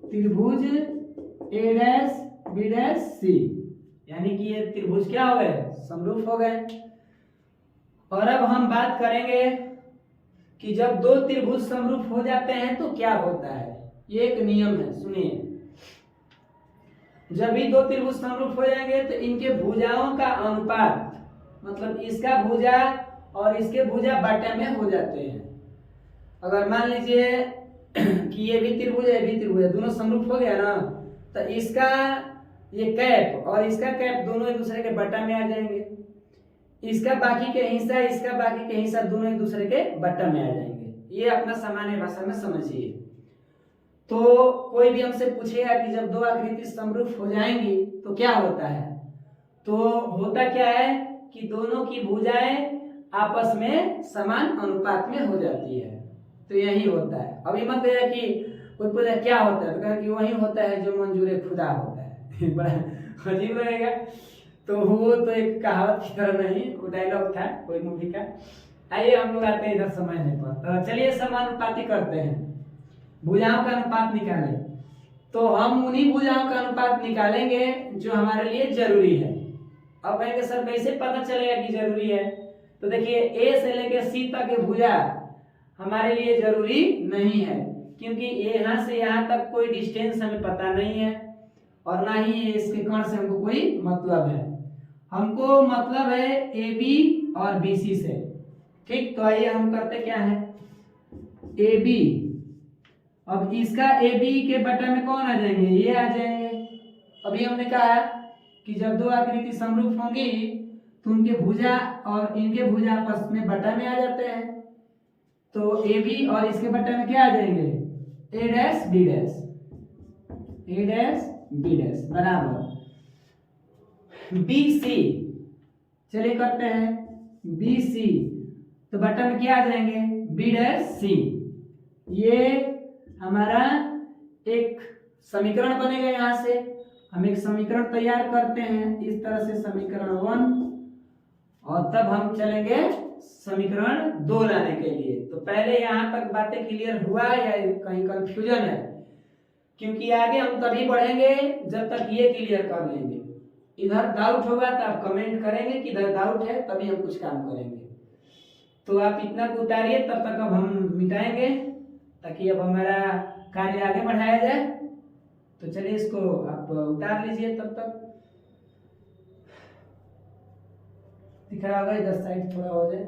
त्रिभुज ए डैश बी डैश सी, यानी कि ये त्रिभुज क्या हो गए, समरूप हो गए। और अब हम बात करेंगे कि जब दो त्रिभुज समरूप हो जाते हैं तो क्या होता है। ये एक नियम है, सुनिए। जब भी दो त्रिभुज समरूप हो जाएंगे तो इनके भुजाओं का अनुपात, मतलब इसका भुजा और इसके भुजा बटे में हो जाते हैं। अगर मान लीजिए कि ये भी त्रिभुज है, ये भी त्रिभुज है, दोनों समरूप हो गया ना, तो इसका ये कैप और इसका कैप दोनों एक दूसरे के बटा में आ जाएंगे। इसका बाकी के हिस्सा, इसका बाकी के हिस्सा दोनों एक दूसरे के बटा में आ जाएंगे। ये अपना सामान्य भाषा में समझिए। तो कोई भी हमसे पूछेगा कि जब दो आकृति समरूप हो जाएंगी तो क्या होता है, तो होता क्या है कि दोनों की भुजाएं आपस में समान अनुपात में हो जाती है। तो यही होता है। अभी मत कहिए कि कोई पूछे क्या होता है तो कहें कि वही होता है जो मंजूर खुदा होता है। बड़ा अजीब रहेगा। तो वो तो एक कहावत की तरह नहीं, वो डायलॉग था कोई मूवी का। आइए हम लोग आते हैं इधर समझने पर। तो चलिए समानुपाती करते हैं, भुजाओं का अनुपात निकालें। तो हम उन्हीं भुजाओं का अनुपात निकालेंगे जो हमारे लिए जरूरी है। अब कहेंगे सर कैसे पता चलेगा कि जरूरी है, तो देखिए ए से लेकर सी तक के भुजा हमारे लिए जरूरी नहीं है, क्योंकि यहाँ से यहाँ तक कोई डिस्टेंस हमें पता नहीं है और ना ही इसके कण से हमको कोई मतलब है। हमको मतलब है ए बी और बी सी से, ठीक। तो आइए हम करते क्या है, ए बी, अब इसका ए बी के बटा में कौन आ जाएंगे, ये आ जाएंगे। अभी हमने कहा कि जब दो आकृति समरूप होंगी तो उनके भुजा और इनके भुजा आपस में बटा में आ जाते हैं। तो ए बी और इसके बटा में क्या आ जाएंगे, ए डैश बी डैश, ए डैश बी डैश बराबर बी सी। चलिए करते हैं बी सी, तो बटा में क्या आ जाएंगे, बी डैश सी। ये हमारा एक समीकरण बनेगा। यहाँ से हम एक समीकरण तैयार करते हैं इस तरह से, समीकरण 1, और तब हम चलेंगे समीकरण 2 लाने के लिए। तो पहले यहाँ तक बातें क्लियर हुआ या कहीं कंफ्यूजन है? क्योंकि आगे हम तभी बढ़ेंगे जब तक ये क्लियर कर लेंगे। इधर डाउट होगा तो आप कमेंट करेंगे कि इधर डाउट है, तभी हम कुछ काम करेंगे। तो आप इतना को उतारिए, तब तक अब हम मिटाएंगे ताकि अब हमारा कार्य आगे बढ़ाया जाए। तो चलिए इसको आप उतार लीजिए, तब तक दिख रहा होगा, इधर साइड थोड़ा हो जाए।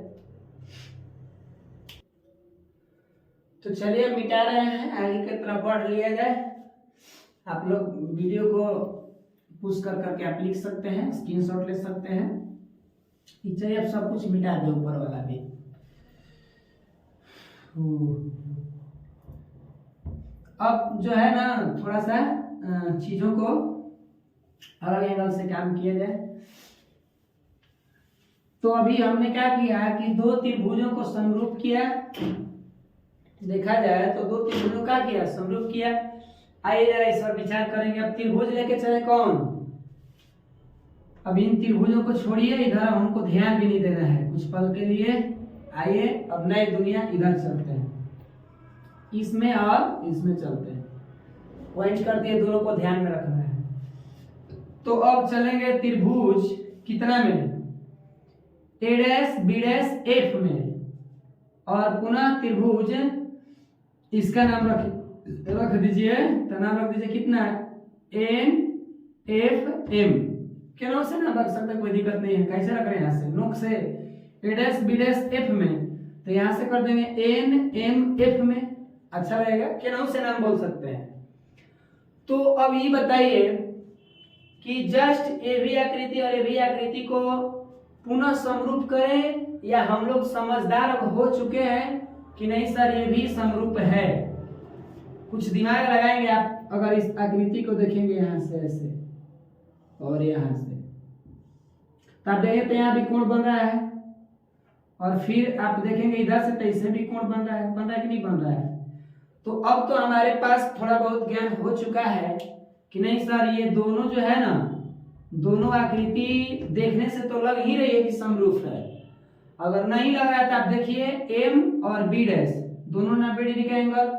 तो चलिए मिटा रहे हैं, आगे की तरफ बढ़ लिया जाए। आप लोग वीडियो को पुश कर करके आप लिख सकते हैं, स्क्रीनशॉट ले सकते हैं। चलिए अब सब कुछ मिटा दे, ऊपर वाला भी। अब जो है ना, थोड़ा सा चीजों को अलग एंगल से काम किया जाए। तो अभी हमने क्या किया कि दो त्रिभुजों को समरूप किया। देखा जाए तो दो त्रिभुजों का किया, समरूप किया। आइए जरा इस पर विचार करेंगे। अब त्रिभुज लेके चले कौन? अब इन त्रिभुजों को छोड़िए, इधर हमको ध्यान भी नहीं देना है कुछ पल के लिए। आइए अब नई दुनिया इधर चलते हैं, इसमें और इसमें चलते हैं। पॉइंट कर दिए, दोनों को ध्यान में रखना है। तो अब चलेंगे त्रिभुज कितना में? A dash B dash F में, और पुनः त्रिभुज इसका नाम रख दीजिए। तो नाम रख दीजिए कितना? NFM के नाम से नाम रख सकते हैं, कोई दिक्कत नहीं है। कैसे रख रहे हैं? यहाँ से नोक से A dash B dash F में, तो यहाँ से कर देंगे NMF में। अच्छा रहेगा, के नाम से नाम बोल सकते हैं। तो अब ये बताइए कि जस्ट ए भी आकृति और ए भी आकृति को पुनः समरूप करें, या हम लोग समझदार अब हो चुके हैं कि नहीं सर ये भी समरूप है? कुछ दिमाग लगाएंगे आप। अगर इस आकृति को देखेंगे यहाँ से ऐसे और यहाँ से, तो आप देखें तो यहाँ भी कोण बन रहा है, और फिर आप देखेंगे इधर से तो इससे भी कोण बन रहा है कि नहीं बन रहा है? तो अब तो हमारे पास थोड़ा बहुत ज्ञान हो चुका है कि नहीं सर ये दोनों जो है ना, दोनों आकृति देखने से तो लग ही रही है कि समरूप है। अगर नहीं लग रहा है तो आप देखिए M और B डैश दोनों 90 डिग्री का एंगल,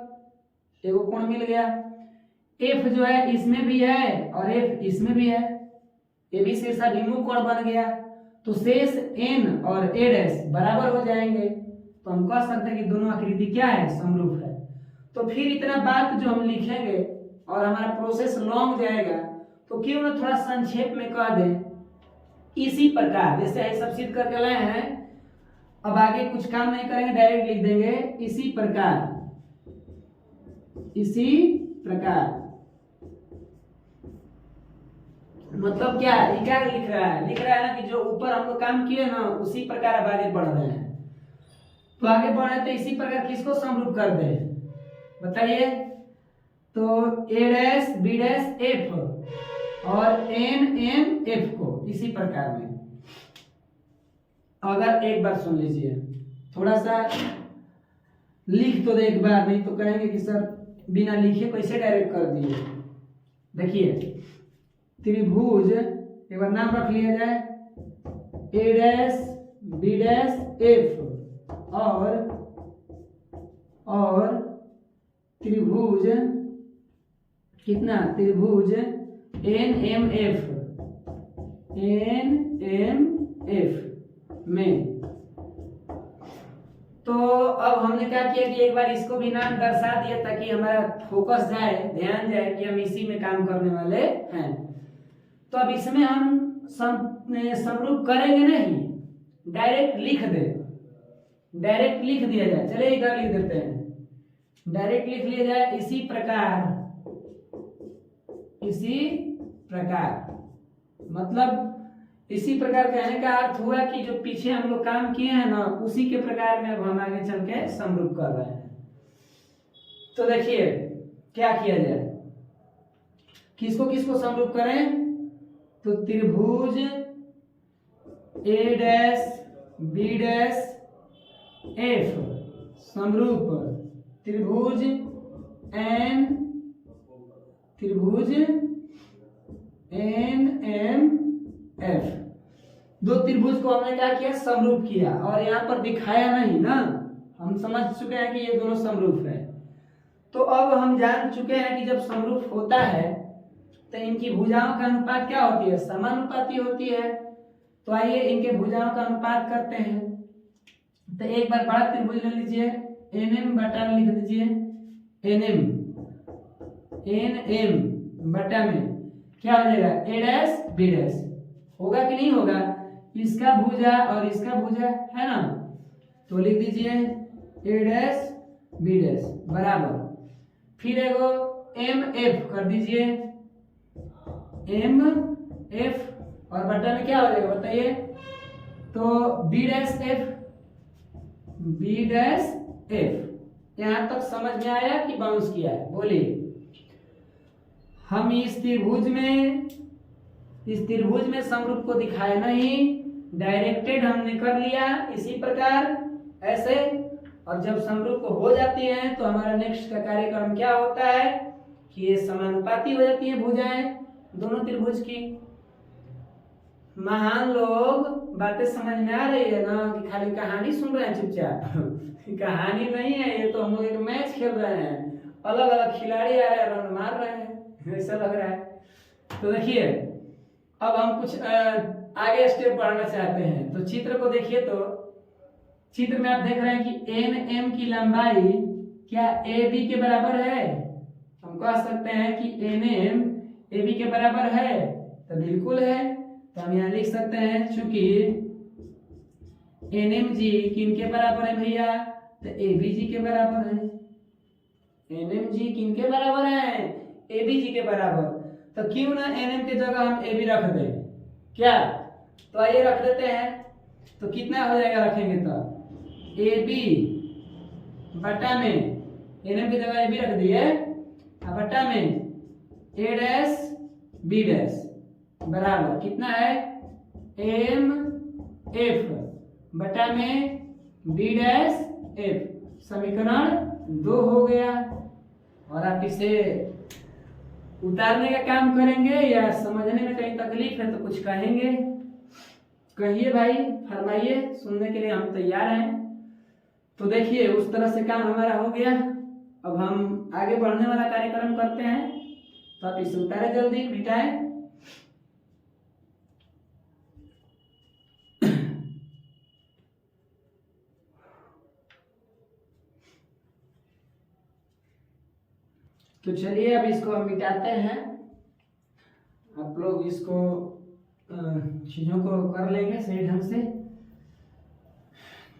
एगो कोण मिल गया। F जो है इसमें भी है और F इसमें भी है, ये भी शीर्षाभिमुख कोण बन गया। तो शेष N और A डैश बराबर हो जाएंगे। तो हम कह सकते हैं कि दोनों आकृति क्या है? समरूप है। तो फिर इतना बात जो हम लिखेंगे और हमारा प्रोसेस लॉन्ग जाएगा, तो क्यों ना थोड़ा संक्षेप में कह दें। इसी प्रकार जैसे ऐसा सब सिद्ध करके लाए हैं, अब आगे कुछ काम नहीं करेंगे, डायरेक्ट लिख देंगे इसी प्रकार। इसी प्रकार मतलब क्या है? क्या लिख रहा है? लिख रहा है ना कि जो ऊपर हम लोग काम किए ना, उसी प्रकार अब आगे बढ़ रहे हैं। तो आगे बढ़ रहे तो इसी प्रकार किसको समरूप कर दे बताइए? तो A dash B dash F और NMF को इसी प्रकार में। अगर एक बार सुन लीजिए, थोड़ा सा लिख तो दे एक बार, नहीं तो कहेंगे कि सर बिना लिखे कैसे डायरेक्ट कर दिए। देखिए त्रिभुज एक बार नाम रख लिया जाए, A dash B dash F और त्रिभुज कितना? त्रिभुज NMF में। तो अब हमने क्या किया कि एक बार इसको भी नाम दर्शा दिया ताकि हमारा फोकस जाए, ध्यान जाए कि हम इसी में काम करने वाले हैं। तो अब इसमें हम समरूप करेंगे नहीं, डायरेक्ट लिख दे, डायरेक्ट लिख दिया जाए। चलिए इधर लिख देते हैं, डायरेक्ट लिख लिया जाए इसी प्रकार। इसी प्रकार मतलब इसी प्रकार कहने का अर्थ हुआ कि जो पीछे हम लोग काम किए हैं ना, उसी के प्रकार में अब हम आगे चल के समरूप कर रहे हैं। तो देखिए क्या किया जाए, किसको किसको समरूप करें? तो त्रिभुज A dash B dash F समरूप त्रिभुज NMF। दो त्रिभुज को हमने क्या किया, समरूप किया, और यहाँ पर दिखाया नहीं ना, हम समझ चुके हैं कि ये दोनों समरूप है। तो अब हम जान चुके हैं कि जब समरूप होता है तो इनकी भुजाओं का अनुपात क्या होती है, समानुपाती होती है। तो आइए इनके भुजाओं का अनुपात करते हैं। तो एक बार बड़ा त्रिभुज ले लीजिए, NM बटा में लिख दीजिए NM बटा में क्या हो जाएगा, A डैश B डैश। होगा कि नहीं होगा, इसका भुजा और इसका भुजा है ना, तो लिख दीजिए A डैश B डैश बराबर, फिर एगो MF कर दीजिए MF, और बटा में क्या हो जाएगा बताइए, तो B डैश F। यहां तक समझ में आया कि बाउंस किया है, बोलिए। हम इस त्रिभुज में समरूप को दिखाया नहीं, डायरेक्टेड हमने कर लिया इसी प्रकार ऐसे। और जब समरूप हो जाती है तो हमारा नेक्स्ट का कार्यक्रम क्या होता है कि ये समानुपाती हो जाती है भुजाएं दोनों त्रिभुज की। महान लोग बातें समझ में आ रही है ना, कि खाली कहानी सुन रहे हैं चुपचाप कहानी नहीं है ये, तो हम लोग एक मैच खेल रहे हैं, अलग अलग खिलाड़ी आ रहे हैं, रन मार रहे हैं, ऐसा लग रहा है। तो देखिए अब हम कुछ आगे स्टेप बढ़ाना चाहते हैं। तो चित्र को देखिए, तो चित्र में आप देख रहे हैं कि NM की लंबाई क्या AB के बराबर है। हम कह सकते हैं कि NM AB के बराबर है, तो बिल्कुल है। तो हम यहाँ लिख सकते हैं चूंकि NMG किनके बराबर है भैया, तो ABG के बराबर है। NMG किनके बराबर है, ABG के बराबर। तो क्यों ना NM के जगह हम AB रख दें, क्या, तो आइए रख देते हैं। तो कितना हो जाएगा रखेंगे तो AB बटा में NM की जगह AB रख दिए, बटा में A डैश B डैश बराबर कितना है MF बटा में B डैश F। समीकरण 2 हो गया। और आप इसे उतारने का काम करेंगे या समझने में कहीं तकलीफ है तो कुछ कहेंगे, कहिए भाई, फरमाइए, सुनने के लिए हम तैयार हैं। तो देखिए उस तरह से काम हमारा हो गया। अब हम आगे बढ़ने वाला कार्यक्रम करते हैं, तो आप इसे उतारे जल्दी, मिटाएं। तो चलिए अब इसको हम मिटाते हैं। आप लोग इसको चीजों को कर लेंगे सही ढंग से।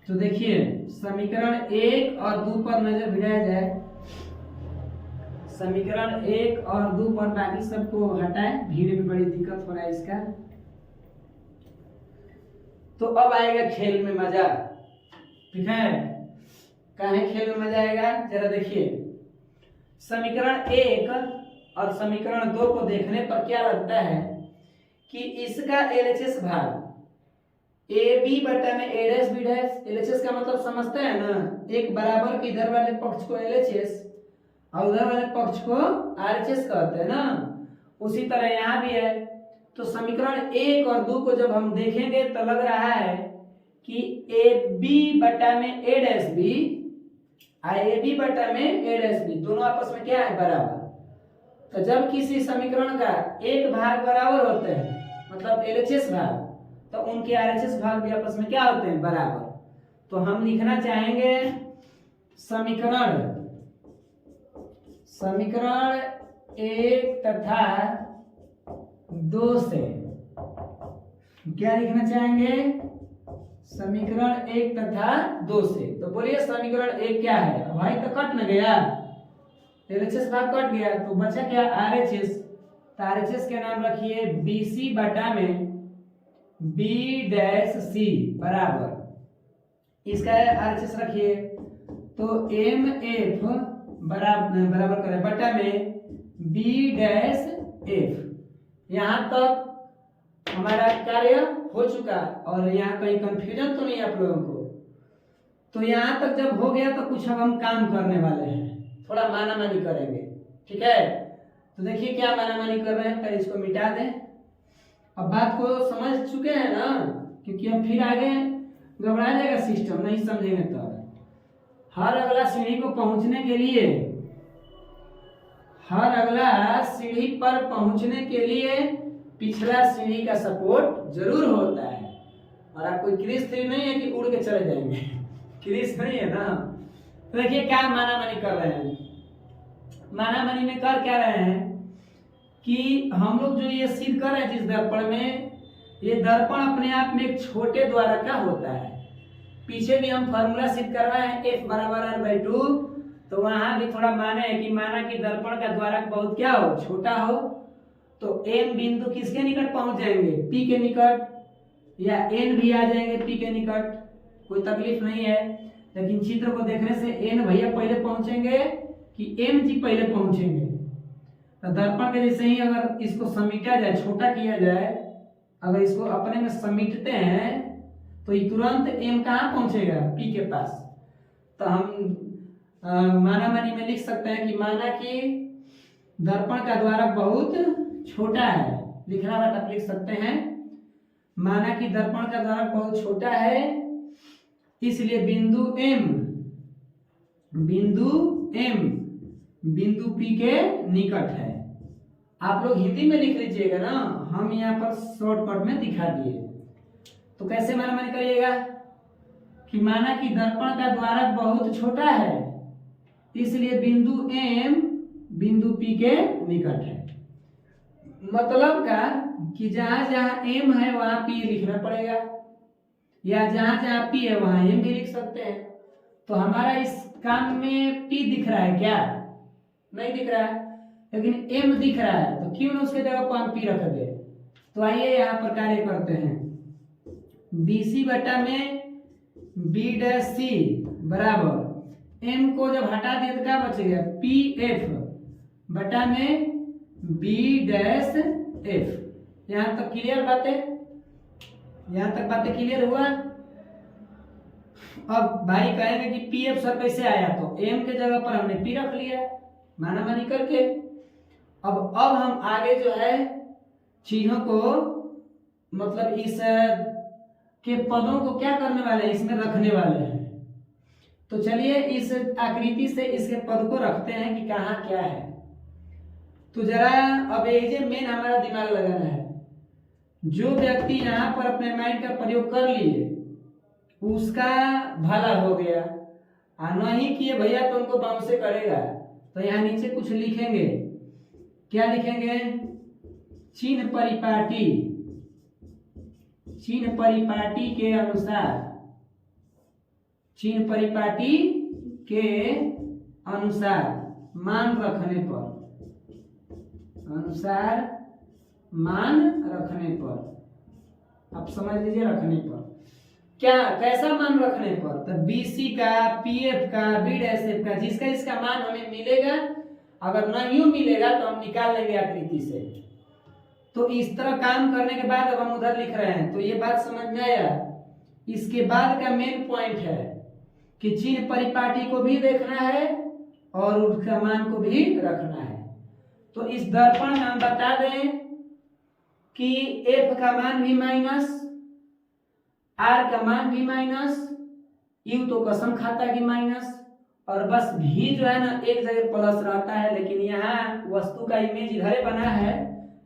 तो देखिए समीकरण 1 और 2 पर नजर भिड़ाया जाए। समीकरण 1 और 2 पर बाकी सबको हटाएं, भीड़ में बड़ी दिक्कत हो रहा है इसका। तो अब आएगा खेल में मजा, ठीक है। कहाँ खेल में मजा आएगा, जरा देखिए। समीकरण 1 और समीकरण 2 को देखने पर क्या लगता है कि इसका LHS भाग AB बटा में A dash B dash, LHS का मतलब समझते हैं ना, एक बराबर के इधर वाले पक्ष को LHS और उधर वाले पक्ष को RHS कहते हैं ना, उसी तरह यहाँ भी है। तो समीकरण 1 और 2 को जब हम देखेंगे तो लग रहा है कि AB बटा में A डैश B, AB बटा में A डैश B दोनों आपस में क्या है, बराबर। तो जब किसी समीकरण का एक भाग बराबर होते हैं, मतलब LHS भाग, तो उनके RHS भाग भी आपस में क्या होते हैं, बराबर। तो हम लिखना चाहेंगे समीकरण 1 तथा 2 से क्या लिखना चाहेंगे, समीकरण 1 तथा 2 से। तो बोलिए समीकरण 1 क्या है, भाई तो कट न गया, LHS भाग कट गया, तो बचा क्या, RHS। तो RHS के नाम रखिए BC बटा में B डैश C बराबर, इसका RHS रखिए तो MF बराबर करें बटा में B डैश F। यहाँ तक हमारा कार्य हो चुका, और यहाँ कहीं कंफ्यूजन तो नहीं आप लोगों को। तो यहाँ तक जब हो गया तो कुछ अब हम काम करने वाले हैं, थोड़ा माना मानी करेंगे, ठीक है। तो देखिए क्या मानामानी कर रहे हैं, पहले इसको मिटा दें। अब बात को समझ चुके हैं ना, क्योंकि अब फिर आगे घबरा जाएगा सिस्टम, नहीं समझेंगे तो। हर अगला सीढ़ी को पहुंचने के लिए, हर अगला सीढ़ी पर पहुंचने के लिए पिछला सीढ़ी का सपोर्ट जरूर होता है। और आप कोई क्रिस थ्री नहीं है कि उड़ के चले जाएंगे, क्रिस नहीं है ना। तो देखिए क्या मानामानी कर रहे हैं। मानामानी में कर क्या रहे हैं कि हम लोग जो ये सिद्ध कर रहे हैं जिस दर्पण में, ये दर्पण अपने आप में एक छोटे द्वारक का होता है। पीछे भी हम फॉर्मूला सिद्ध करवाए हैं F बराबर R/2, तो वहां भी थोड़ा माने है कि माना कि दर्पण का द्वारक बहुत क्या हो, छोटा हो, तो M बिंदु किसके निकट पहुंच जाएंगे, P के निकट, या N भी आ जाएंगे P के निकट, कोई तकलीफ नहीं है। लेकिन चित्र को देखने से N भैया पहले पहुंचेंगे कि M जी पहले पहुंचेंगे। तो दर्पण के जैसे ही अगर इसको समेटा जाए, छोटा किया जाए, अगर इसको अपने में समेटते हैं तो ये तुरंत M कहाँ पहुंचेगा, P के पास। तो हम मानामानी में लिख सकते हैं कि माना कि दर्पण का द्वारक बहुत छोटा है, लिखना हुआ तब लिख सकते हैं माना कि दर्पण का द्वारक बहुत छोटा है, इसलिए बिंदु M बिंदु P के निकट है। आप लोग हिंदी में लिख लीजिएगा ना, हम यहाँ पर शॉर्टकट में दिखा दिए। तो कैसे मानामानी करिएगा कि माना कि दर्पण का द्वारक बहुत छोटा है, इसलिए बिंदु M बिंदु P के निकट है। मतलब का कि जहां जहां M है वहां P लिखना पड़ेगा, या जहां जहां P है वहां M भी लिख सकते हैं। तो हमारा इस काम में P दिख रहा है क्या, नहीं दिख रहा है, लेकिन M दिख रहा है, तो क्यों ना उसके जगह पर हम P रख दे। तो आइए यहाँ पर कार्य करते हैं। BC बटा में B' बराबर M को जब हटा दिए तो क्या बचेगा, PF बटा में B' F। यहां तक क्लियर बातें, यहां तक बातें क्लियर हुआ। अब भाई कहेंगे कि PF सर कैसे आया, तो M के जगह पर हमने P रख लिया मानामानी करके। अब हम आगे जो है चीजों को, मतलब इस के पदों को क्या करने वाले हैं, इसमें रखने वाले हैं। तो चलिए इस आकृति से इसके पद को रखते हैं कि कहाँ क्या है। तो जरा अब ये मेन हमारा दिमाग लगाना है। जो व्यक्ति यहाँ पर अपने माइंड का प्रयोग कर लिए उसका भला हो गया, और नहीं किए भैया तो उनको बाउंस से करेगा। तो यहाँ नीचे कुछ लिखेंगे, क्या लिखेंगे, चिन्ह परिपाटी के अनुसार, चिन्ह परिपाटी के अनुसार मान रखने पर, अनुसार मान रखने पर, आप समझ लीजिए रखने पर क्या, कैसा मान रखने पर, तो BC का, PF का, B' का, जिसका इसका मान हमें मिलेगा। अगर नहीं मिलेगा तो हम निकाल लेंगे आकृति से। तो इस तरह काम करने के बाद अब हम उधर लिख रहे हैं, तो ये बात समझ में आया। इसके बाद का मेन पॉइंट है कि चिन्ह परिपाटी को भी देखना है और उसका मान को भी रखना है। तो इस दर्पण में हम बता दें कि F का मान भी माइनस, R का मान भी माइनस, U तो कसम खाता कि माइनस, और बस भी जो है ना एक जगह प्लस रहता है, लेकिन यहाँ वस्तु का इमेज इधर बना है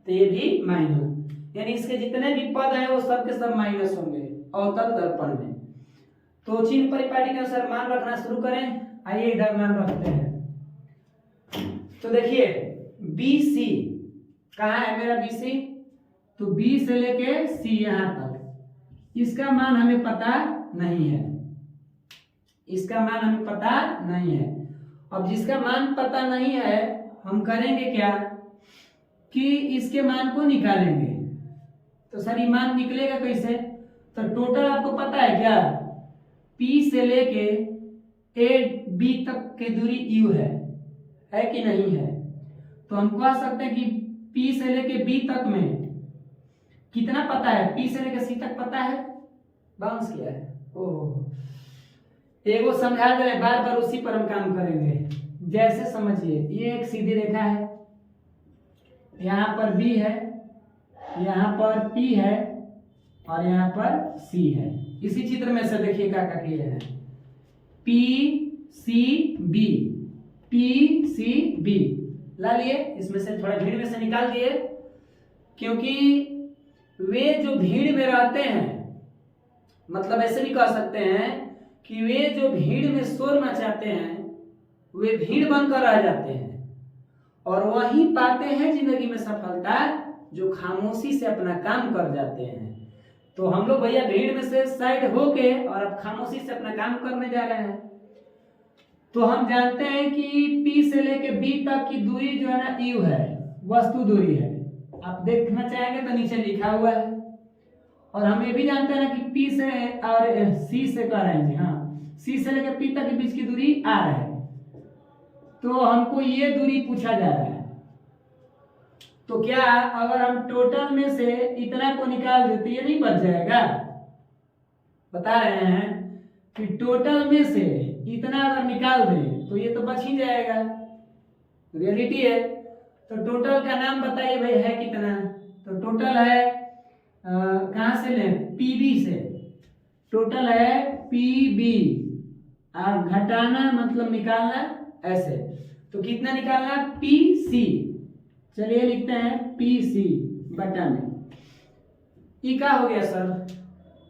तो ये भी माइनस, यानी इसके जितने भी पद हैं वो सब के सब माइनस होंगे अवतल दर्पण में। तो चिन्ह परिपाटी के अनुसार मान रखना शुरू करें। आइए इधर मान रखते हैं। तो देखिए BC कहाँ है मेरा BC, तो B से लेके C यहाँ तक इसका मान हमें पता नहीं है, इसका मान हमें पता नहीं है। अब जिसका मान पता नहीं है हम करेंगे क्या कि इसके मान को निकालेंगे। तो सर ये मान निकलेगा कैसे, तो टोटल आपको पता है क्या, P से लेके A B तक की दूरी U है कि नहीं है। तो हम कह सकते हैं कि P से लेके B तक में कितना पता है, P से लेके C तक पता है, बाउंस किया है। ओह एगो समझा दे रहे, बार बार उसी पर हम काम करेंगे। जैसे समझिए ये एक सीधी रेखा है, यहाँ पर B है, यहाँ पर P है और यहाँ पर C है। इसी चित्र में से देखिए क्या क्या किए हैं, PCB, PCB ला लिए, इसमें से थोड़ा भीड़ में से निकाल दिए, क्योंकि वे जो भीड़ में रहते हैं, मतलब ऐसे भी कह सकते हैं कि वे जो भीड़ में शोर मचाते हैं वे भीड़ बनकर रह जाते हैं और वही पाते हैं जिंदगी में सफलता जो खामोशी से अपना काम कर जाते हैं। तो हम लोग भैया भीड़ में से साइड होके और अब खामोशी से अपना काम करने जा रहे हैं। तो हम जानते हैं कि P से लेके B तक की दूरी जो है ना U है, वस्तु दूरी है। आप देखना चाहेंगे तो नीचे लिखा हुआ है। और हम ये भी जानते हैं ना कि P से और C से कह रहे हैं जी, हाँ, C से लेकर P तक के बीच की दूरी R है। तो हमको ये दूरी पूछा जा रहा है। तो क्या अगर हम टोटल में से इतना को निकाल देते ये नहीं बच जाएगा? बता रहे हैं कि टोटल में से इतना अगर निकाल दें तो ये तो बच ही जाएगा, रियलिटी है। तो टोटल का नाम बताइए भाई, है कितना? तो टोटल है कहाँ से लें? PB से। टोटल है PB, आप घटाना मतलब निकालना ऐसे, तो कितना निकालना? PC। चलिए लिखते हैं PC बटा में। ई क्या हो गया सर?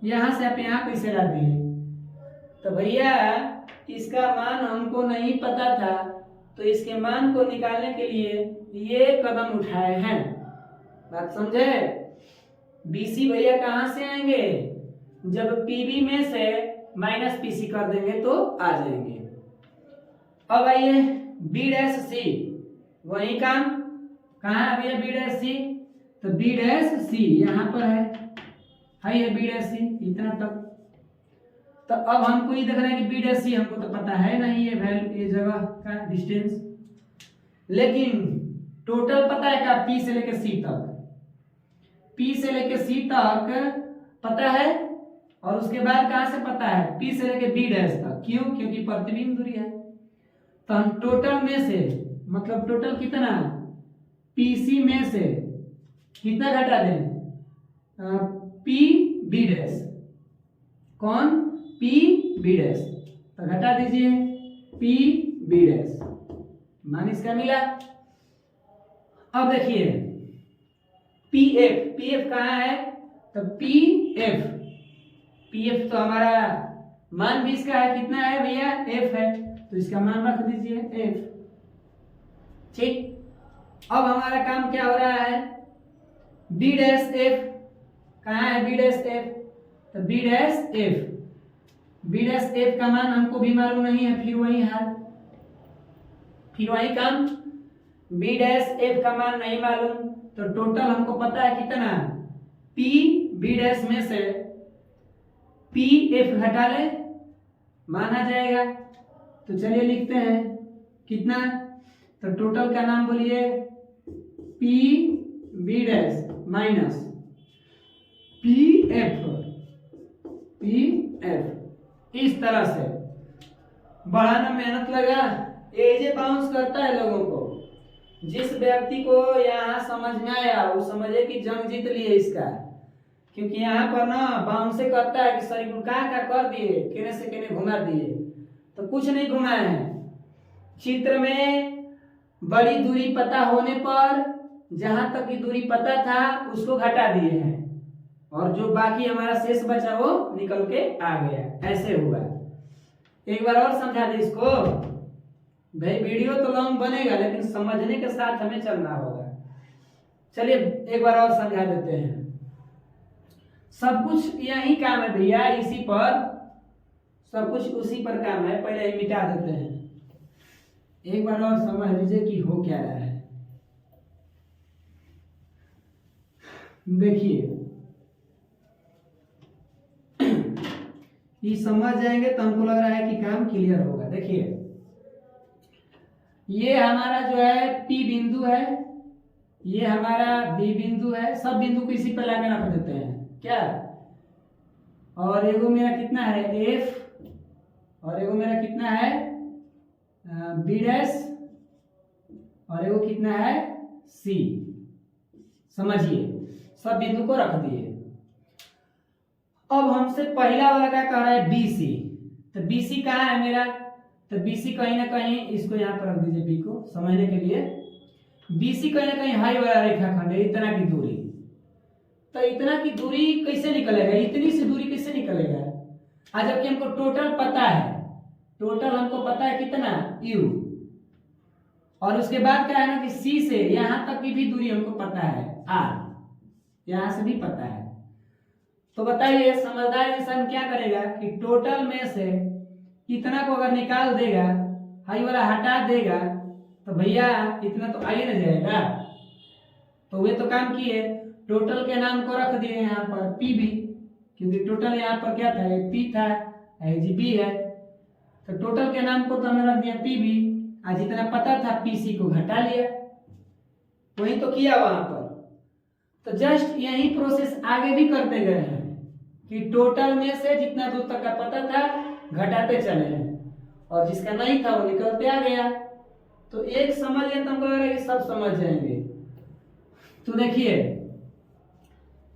यहां से आप यहां कैसे ला दिए? तो भैया इसका मान हमको नहीं पता था, तो इसके मान को निकालने के लिए ये कदम उठाए हैं। बात समझे? BC भैया कहां से आएंगे? जब PB में से माइनस PC कर देंगे तो आ जाएंगे। अब आइए B'(C), वही काम कहाँ है भैया? B'(C), तो B'(C) यहाँ पर है ये B'(C) इतना तक। तो अब हमको ये देखना है कि B'(C) हमको तो पता है नहीं ये वैल्यू, ये जगह का डिस्टेंस, लेकिन टोटल पता है क्या? P से लेके C तक, P से लेके C तक पता है, और उसके बाद कहां से पता है? P से लेके B' तक। क्यों? क्योंकि प्रतिबिंब दूरी है। तो हम टोटल में से, मतलब टोटल कितना, PC में से कितना घटा दें? PB', कौन? PB', तो घटा दीजिए PB', मान इसका मिला। अब देखिए PF कहाँ है? तो PF तो हमारा मान भी इसका है, कितना है भैया? F है, तो इसका मान रख दीजिए F। ठीक, अब हमारा काम क्या हो रहा है? B'(F) कहाँ है? B'(F), तो B'(F) का मान हमको भी मालूम नहीं है, फिर वही हाल, फिर वही काम। B'(F) का मान नहीं मालूम, तो टोटल हमको पता है कितना? PB' में से PF घटा ले, मान आ जाएगा। तो चलिए लिखते हैं कितना, तो टोटल का नाम बोलिए PB' माइनस PF। इस तरह से बढ़ाना मेहनत लगा, एजे बाउंस करता है लोगों को। जिस व्यक्ति को यहाँ समझ में आया वो समझे कि जंग जीत लिए इसका, क्योंकि यहाँ पर ना बाउंसे करता है कि शरीर को का कर दिए, केने से केने घुमा दिए, तो कुछ नहीं घुमाए हैं। चित्र में बड़ी दूरी पता होने पर जहां तक की दूरी पता था उसको घटा दिए हैं, और जो बाकी हमारा शेष बचा वो निकल के आ गया, ऐसे हुआ। एक बार और समझा दे इसको भाई, वीडियो तो लॉन्ग बनेगा लेकिन समझने के साथ हमें चलना होगा। चलिए एक बार और समझा देते हैं। सब कुछ यही काम है भैया, इसी पर सब कुछ उसी पर काम है, पहले ही मिटा देते हैं। एक बार और समझ लीजिए कि हो क्या रहा है। देखिए ये समझ जाएंगे तो हमको लग रहा है कि काम क्लियर होगा। देखिए ये हमारा जो है P बिंदु है, ये हमारा B बिंदु है, सब बिंदु को इसी पर लाके रख देते हैं क्या। और एगो मेरा कितना है F, और एगो मेरा कितना है B', और एगो कितना है C। समझिए, सब बिंदु को रख दिए। अब हमसे पहला वाला क्या कह रहा है, BC। तो BC कहाँ है मेरा, तो BC कहीं ना कहीं, इसको यहाँ पर रख दीजिए B को समझने के लिए। BC कहीं ना कहीं हाई वाला रेखाखंड है, इतना की दूरी। तो इतना की दूरी कैसे निकलेगा, इतनी सी दूरी कैसे निकलेगा, आज जबकि हमको टोटल पता है, टोटल हमको पता है कितना U, और उसके बाद क्या है ना कि C से यहां तक की भी दूरी हमको पता है R, यहां से भी पता है। तो बताइए समझदार इंसान क्या करेगा कि टोटल में से इतना को अगर निकाल देगा, हाई वाला हटा देगा, तो भैया इतना तो आ ही ना जाएगा। तो वे तो काम किए, टोटल के नाम को रख दिए यहाँ पर PB, क्योंकि टोटल यहाँ पर क्या था, P था, B है, तो टोटल के नाम को तो हमने रख दिया PB। आज जितना पता था PC को घटा लिया, वही तो किया वहां पर। तो जस्ट यही प्रोसेस आगे भी करते गए हैं कि टोटल में से जितना दूर तक का पता था घटाते चले हैं, और जिसका नहीं था वो निकलते आ गया। तो एक समझ गए तो हमको लग रहा है कि सब समझ जाएंगे। तो देखिए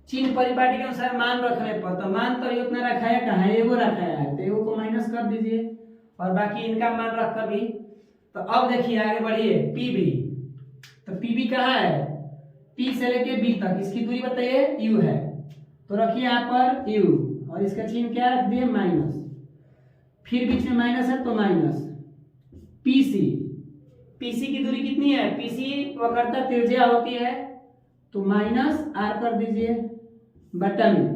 चिन्ह परिपाटी के अनुसार मान रखने पर, तो मान तो उतना रखाया कहाँ है, एगो रखाया है, तो एगो को माइनस कर दीजिए और बाकी इनका मान रख कर भी। तो अब देखिए आगे बढ़िए, PB। तो PB कहाँ है, P से लेके B तक, इसकी दूरी बताइए U है, तो रखिए यहाँ पर U, और इसका चिन्ह क्या रख दिए माइनस, फिर बीच में माइनस है तो माइनस। PC की दूरी कितनी है, PC वक्रता त्रिज्या होती है, तो माइनस R कर दीजिए बटा में,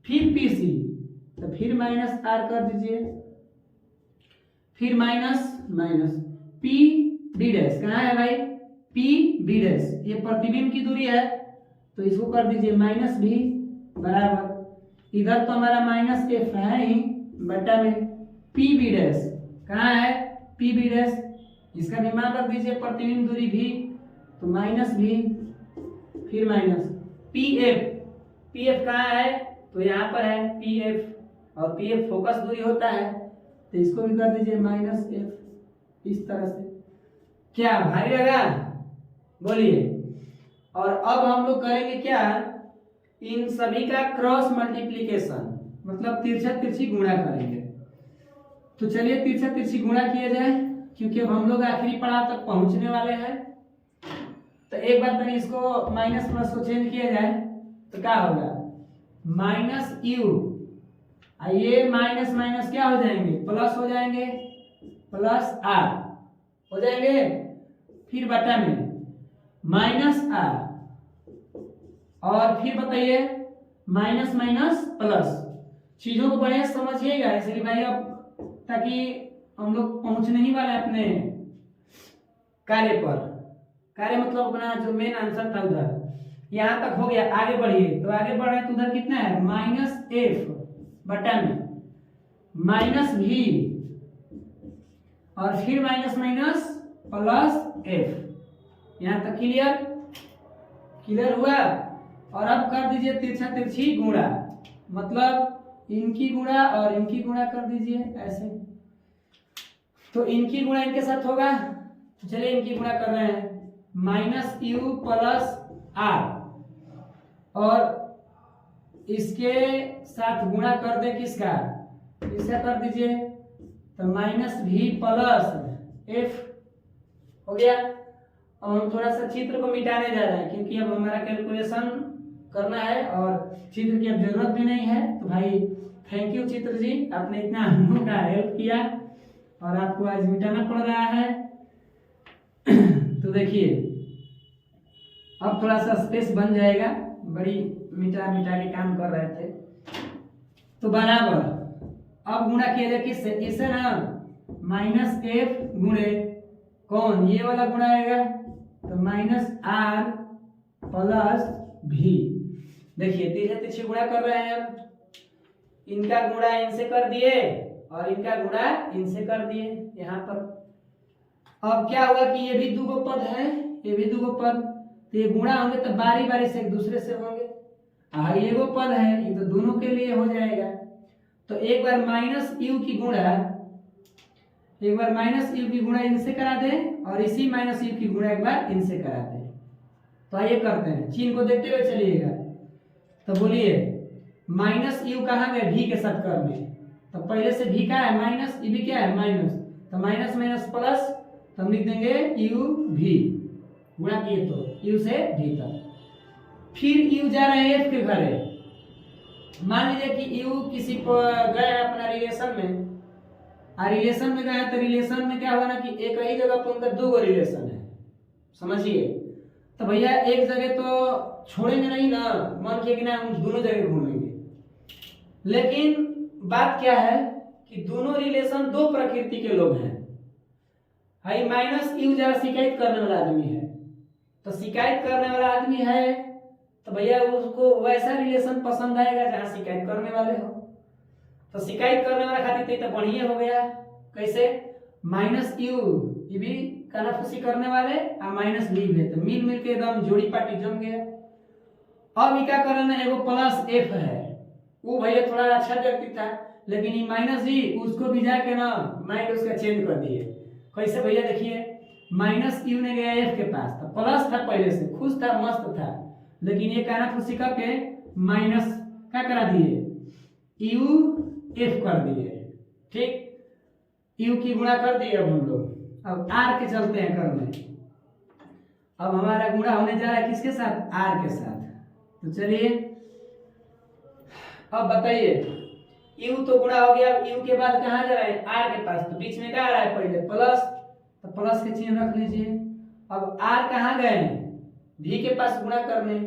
फिर PC, तो फिर माइनस R कर दीजिए, फिर माइनस माइनस PB डैश कहाँ है भाई, PB डैश, ये प्रतिबिंब की दूरी है, तो इसको कर दीजिए माइनस भी बराबर, इधर तो हमारा माइनस F है ही बटा में PB डैश कहाँ है, PB डैश, इसका भी मान रख दीजिए प्रतिबिंब दूरी भी, तो माइनस भी फिर माइनस PF कहाँ है, तो यहाँ पर है PF, और PF फोकस दूरी होता है, तो इसको भी कर दीजिए माइनस F, इस तरह से। क्या भारी लगा, बोलिए। और अब हम लोग करेंगे क्या, इन सभी का क्रॉस मल्टीप्लीकेशन, मतलब तिरछा तिरछी गुणा करेंगे। तो चलिए तिरछा तिरछी गुणा किया जाए, क्योंकि अब हम लोग आखिरी पड़ाव तक पहुंचने वाले हैं। तो एक बार पहले इसको माइनस प्लस को चेंज किया जाए, तो क्या होगा, माइनस U, ये माइनस माइनस क्या हो जाएंगे, प्लस हो जाएंगे, प्लस R हो जाएंगे, फिर बटा में माइनस R, और फिर बताइए माइनस माइनस प्लस। चीजों को बढ़िया समझिएगा, इसलिए भाई अब ताकि हम लोग पहुंचने ही वाले अपने कार्य पर, कार्य मतलब अपना जो मेन आंसर था उधर, यहां तक हो गया। आगे बढ़िए, तो आगे बढ़ रहे तो उधर कितना है, माइनस F बटा में माइनस V, और फिर माइनस माइनस प्लस F। यहां तक क्लियर, क्लियर हुआ। और अब कर दीजिए तिरछा तिरछी गुणा, मतलब इनकी गुणा और इनकी गुणा कर दीजिए ऐसे, तो इनकी गुणा इनके साथ होगा, तो चलिए इनकी गुणा कर रहे हैं, माइनस U प्लस R, और इसके साथ गुणा कर दे किसका, इसका कर दीजिए, तो माइनस V प्लस F हो गया। अब हम थोड़ा सा चित्र को मिटाने जा रहे हैं, क्योंकि अब हमारा कैलकुलेशन करना है और चित्र की अब जरूरत भी नहीं है। तो भाई थैंक यू चित्र जी, आपने इतना हम लोग का हेल्प किया और आपको आज मिटाना पड़ रहा है। तो देखिए अब थोड़ा सा स्पेस बन जाएगा, बड़ी मिटा मिटा के काम कर रहे थे। तो बराबर अब गुणा किया जाए किससे, इसे ना माइनस F गुणे कौन, ये वाला गुणा आएगा, तो माइनस R प्लस V। देखिए तिरछा तिरछी गुणा कर रहे हैं, अब इनका गुणा इनसे कर दिए और इनका गुणा इनसे कर दिए यहाँ पर। अब क्या हुआ कि ये भी दो पद है, ये भी दो पद, तो ये गुणा होंगे तो बारी बारी से एक दूसरे से होंगे। ये वो पद है, ये तो दोनों के लिए हो जाएगा। तो एक बार माइनस U की गुणा, एक बार माइनस U की गुणा इनसे करा दे, और इसी माइनस U की गुणा एक बार इनसे करा दे। तो आइए करते हैं, चिन्ह को देखते हुए चलिएगा। तो बोलिए माइनस यू कहाँ गए, भी के साथ करने। तो पहले से भी क्या है माइनस, ये भी क्या है माइनस, तो माइनस माइनस प्लस, तो हम लिख देंगे यू भी, गुणा किए तो यू से भी तक। फिर यू जा रहे हैं एफ के घरे। मान लीजिए कि यू किसी गए हैं अपना रिलेशन में, रिलेशन में गए तो रिलेशन में क्या हुआ ना कि एक ही जगह पर उनका दो रिलेशन है, समझिए। तो भैया एक जगह तो छोड़ेंगे नहीं ना, मन किया कि ना हम दोनों जगह घूमेंगे। लेकिन बात क्या है कि दोनों रिलेशन दो प्रकृति के लोग हैं। हाई माइनस यू जरा शिकायत करने वाला आदमी है, तो शिकायत करने वाला आदमी है तो भैया उसको वैसा रिलेशन पसंद आएगा जहां शिकायत करने वाले हो। तो शिकायत करने वाला खातिर तो बढ़िया हो गया, कैसे माइनस यू ये भी कानाफूसी करने वाले और माइनस बी भी, तो मिल मिल के एकदम जोड़ी पार्टी जम गया। अब ये क्या करना है, एगो प्लस एफ है, वो भैया थोड़ा अच्छा व्यक्ति था, लेकिन ये माइनस जी उसको भी जाके ना माइंड उसका चेंज कर दिए। कैसे भैया देखिए, माइनस यू ने गया एफ के पास, तो प्लस था पहले से, खुश था मस्त था, लेकिन ये कानाफूसी करके माइनस क्या करा दिए, यू एफ कर दिए। ठीक, यू की गुणा कर दिए। अब हम लोग अब आर के चलते हैं करने। अब हमारा गुणा होने जा रहा है किसके साथ, आर के साथ। तो चलिए अब बताइए, यू तो गुणा हो गया, यू के बाद कहाँ जा रहा है, आर के पास, तो बीच में क्या आ रहा है पहले प्लस, तो प्लस के चिन्ह रख लीजिए। अब आर कहाँ गए, भी के पास गुणा करने,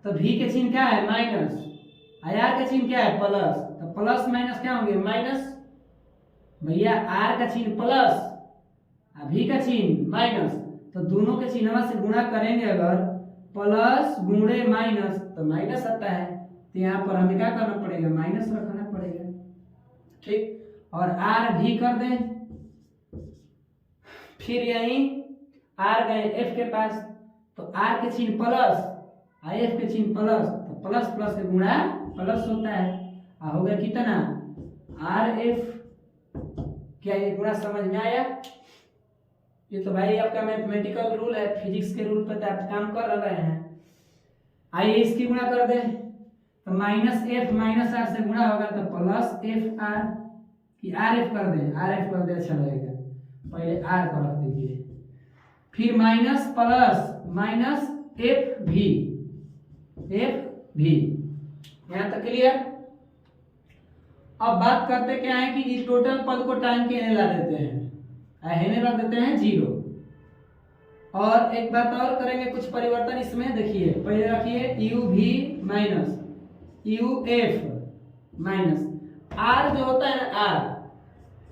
तो भी के चिन्ह क्या है माइनस, आर का चिन्ह क्या है प्लस, तो प्लस माइनस क्या होंगे माइनस। भैया आर का चिन्ह प्लस, भी का चिन्ह माइनस, तो दोनों के चिन्ह से गुणा करेंगे अगर, प्लस गुणे माइनस तो माइनस आता है, तो यहाँ पर हमें क्या करना पड़ेगा, माइनस रखना पड़ेगा। ठीक, और आर भी कर दें। फिर यही आर गए एफ के पास, तो आर के चिन्ह प्लस, एफ के चिन्ह प्लस, तो प्लस प्लस के गुणा प्लस होता है। हो गया कितना, आर एफ। क्या ये गुणा समझ में आया? ये तो भाई आपका मैथमेटिकल रूल है, फिजिक्स के रूल पर आप काम कर रहे हैं। आइए इसकी गुणा कर दे, तो माइनस एफ माइनस आर से गुणा होगा तो प्लस एफ आर, कि आर एफ कर दे, आर एफ कर दे अच्छा लगेगा, पहले आर को रख दीजिए। फिर माइनस प्लस माइनस एफ भी, एफ भी, यहां तक क्लियर। अब बात करते क्या है कि इस टोटल पद को टाइम के ला देते हैं, हेने रख देते हैं 0। और एक बात और करेंगे, कुछ परिवर्तन इसमें देखिए, पहले रखिए यू भी minus U F minus R जो होता है ना,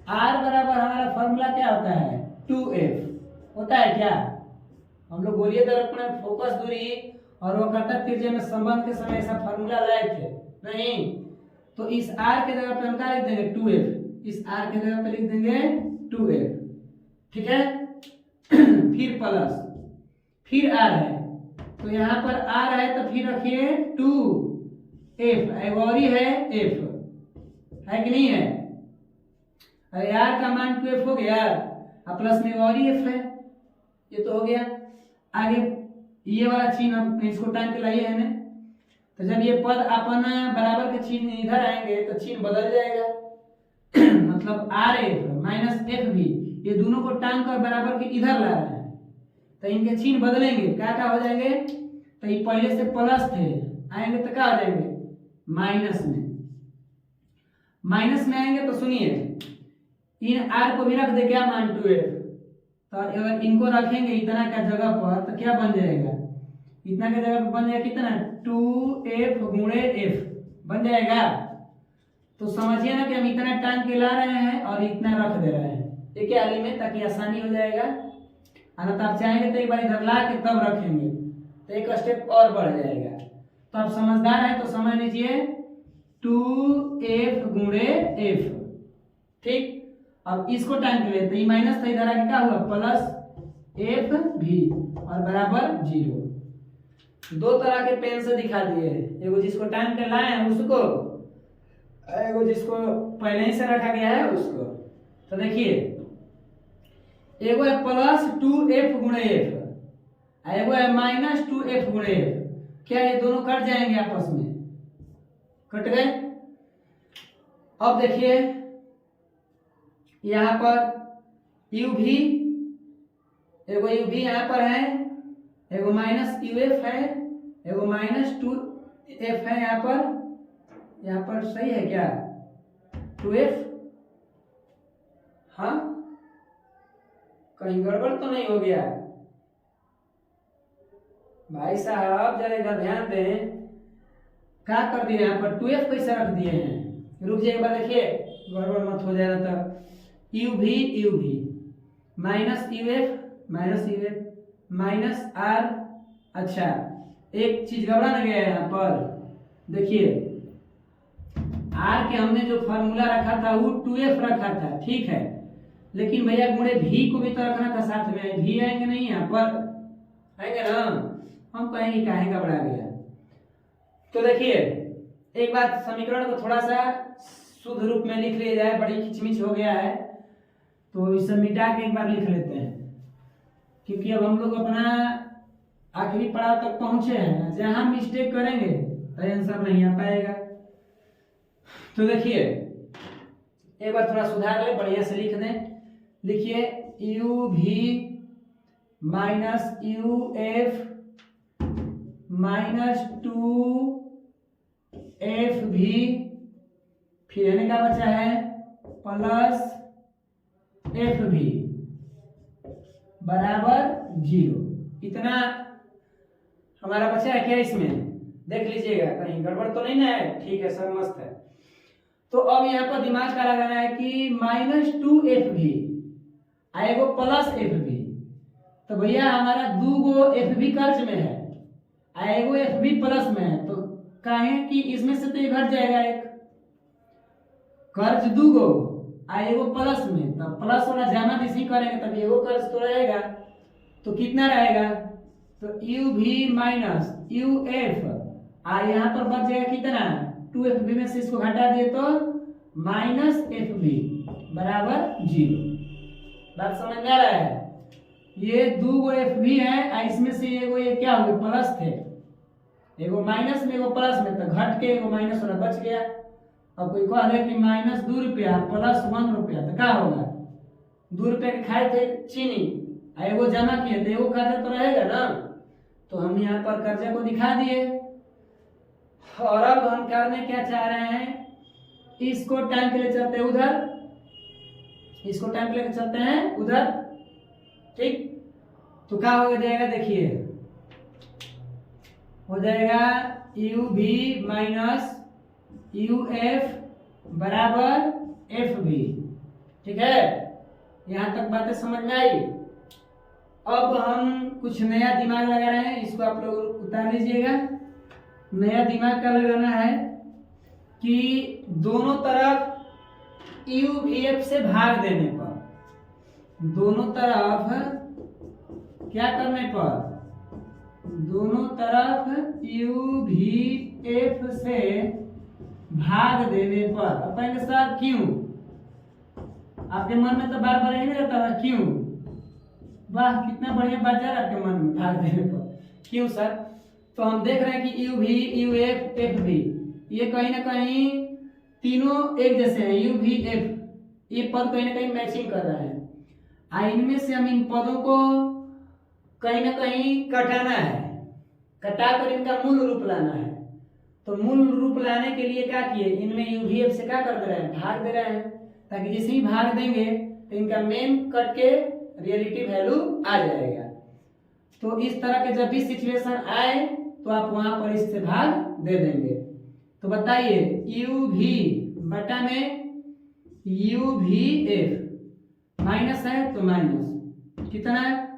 आर बराबर हमारा फॉर्मूला क्या होता है 2f होता है क्या। हम लोग गोलीय दर्पण में फोकस दूरी और वक्रता त्रिज्या में संबंध के समय ऐसा फॉर्मूला लाए थे नहीं, तो इस r के जगह पे हम क्या लिख देंगे 2f, इस r के जगह पे लिख देंगे 2f, ठीक है। फिर प्लस, फिर r है, तो यहाँ पर r है तो फिर रखिए 2f, और है f है कि नहीं है, अरे r का मान 2f हो गया, और प्लस में और f है, ये तो हो गया। आगे ये वाला चिन्ह इसको टाइम पे लाइए है ना, तो जब ये पद अपन बराबर के चिन्ह इधर आएंगे तो चिन्ह बदल जाएगा। मतलब आर एफ माइनस एफ भी, ये दोनों को टांग कर बराबर के इधर ला रहे हैं, तो इनके चिन्ह बदलेंगे, क्या क्या हो जाएंगे, तो ये पहले से प्लस थे, आएंगे तो क्या हो जाएंगे माइनस में, माइनस में आएंगे तो सुनिए इन आर को भी रख दे क्या मान 2f, तो अगर इनको रखेंगे इतना का जगह पर तो क्या बन जाएगा, इतना के जगह पर बन जाएगा कितना 2f गुणे f बन जाएगा। तो समझिए ना कि हम इतना टाइम के ला रहे हैं और इतना रख दे रहे हैं एक आली में, ताकि आसानी हो जाएगा। अगर आप चाहेंगे तो एक बार इधर ला के तब रखेंगे तो एक स्टेप और बढ़ जाएगा। तो आप समझदार है तो समझ लीजिए 2f गुणे f, ठीक। अब इसको टाइम के लिए, तो ये माइनस था इधर आके क्या हुआ प्लस एफ भी और बराबर 0। दो तरह के पेन से दिखा दिए, एगो जिसको टाइम पे लाए हैं उसको, एगो जिसको पहले ही से रखा गया है उसको। तो देखिए एगो है प्लस 2f गुणे f, एगो है -2f गुणे f। क्या ये दोनों कट जाएंगे आपस में? कट गए। अब देखिए यहाँ पर u भी, एगो u भी यहाँ पर है, एगो -uf है, एगो -2f है यहाँ पर सही है क्या? 2f, हाँ कहीं गड़बड़ तो नहीं हो गया भाई साहब? जरा इधर ध्यान दें, क्या कर दिए यहाँ पर? 2f कैसे रख दिए हैं? रुक जाइए एक बार देखिए, गड़बड़ मत हो जाए ना। तो u भी -uf -r। अच्छा एक चीज गड़बड़ा ना गया है यहाँ पर, देखिए r के हमने जो फॉर्मूला रखा था वो 2f रखा था, ठीक है, लेकिन भैया गुणे v को भी तो रखना था साथ में। v आएंगे नहीं यहाँ पर, आएंगे ना? हम कहेंगे काहे घबरा गया। तो देखिए एक बात, समीकरण को थोड़ा सा शुद्ध रूप में लिख लिया जाए, बड़ी खिचमिच हो गया है, तो इसे मिटा के एक बार लिख लेते हैं, क्योंकि अब हम लोग अपना आखिरी पड़ाव तक पहुंचे हैं। जहां मिस्टेक करेंगे तो आंसर नहीं आ पाएगा। तो देखिए एक बार थोड़ा सुधार ले, बढ़िया से लिख दें। लिखिए u भी -uf -2f भी, फिर यानी क्या बचा है? +f भी बराबर 0। इतना हमारा बचा है क्या? इसमें देख लीजिएगा कहीं गड़बड़ तो नहीं ना है? ठीक है, सब मस्त है। तो अब यहाँ पर दिमाग का लगाना है कि -2f भी आएगो +f भी। तो भैया हमारा 2 गो f भी कर्ज में है, आएगो f भी प्लस में है, तो काहे कि इसमें से तो ये घट जाएगा, एक कर्ज 2 गो आएगो प्लस में, तब प्लस वाला जमा इसी करेंगे तब एगो कर्ज तो रहेगा। तो कितना रहेगा? तो u भी -uf, यहाँ पर बच जाएगा कितना? 2f भी में से इसको घटा दिए तो -f भी बराबर 0। बात समझ में आ रहा है? ये 2 गो f भी है, इसमें से एगो ये क्या हो गया? प्लस थे, एगो माइनस में एगो प्लस में, तो घट के एगो माइनस वाला बच गया। अब कोई कह दे कि -2 रुपया +1 रुपया, तो क्या होगा? 2 रुपया के खाए थे चीनी, एगो जमा किए थे, एगो कर्जा तो रहेगा ना। तो हम यहाँ पर कर्जे को दिखा दिए, और अब हम करने क्या चाह रहे हैं? इसको टाइम के लिए चलते हैं उधर, इसको टाइम के लिए चलते हैं उधर, ठीक। तो क्या हो जाएगा? देखिए हो जाएगा u भी -uf बराबर f भी, ठीक है। यहां तक बातें समझ में आई। अब हम कुछ नया दिमाग लगा रहे हैं, इसको आप लोग उतार लीजिएगा। नया दिमाग क्या लगाना है कि दोनों तरफ u भी f से भाग देने पर, दोनों तरफ क्या करने पर? दोनों तरफ u भी f से भाग देने पर। अब कहेंगे सर क्यों? आपके मन में तो बार बार यही रहता है क्यों? वाह कितना बढ़िया बात जा रहा है आपके मन में, भाग देने पर क्यों सर? तो हम देख रहे हैं कि u भी uf f भी ये कहीं ना कहीं तीनों एक जैसे हैं। u भी f ये पद कहीं ना कहीं मैचिंग कर रहा है। इनमें से हम इन पदों को कहीं ना कहीं कटाना है, कटाकर इनका मूल रूप लाना है। तो मूल रूप लाने के लिए क्या किए? इनमें u भी f से क्या कर दे रहे हैं? भाग दे रहे हैं, ताकि जैसे ही भाग देंगे तो इनका मेन कट के रियलिटी वैल्यू आ जाएगा। तो इस तरह के जब भी सिचुएशन आए तो आप वहां पर इससे भाग दे देंगे। तो बताइए u भी बटा में u भी f, माइनस है तो माइनस कितना है?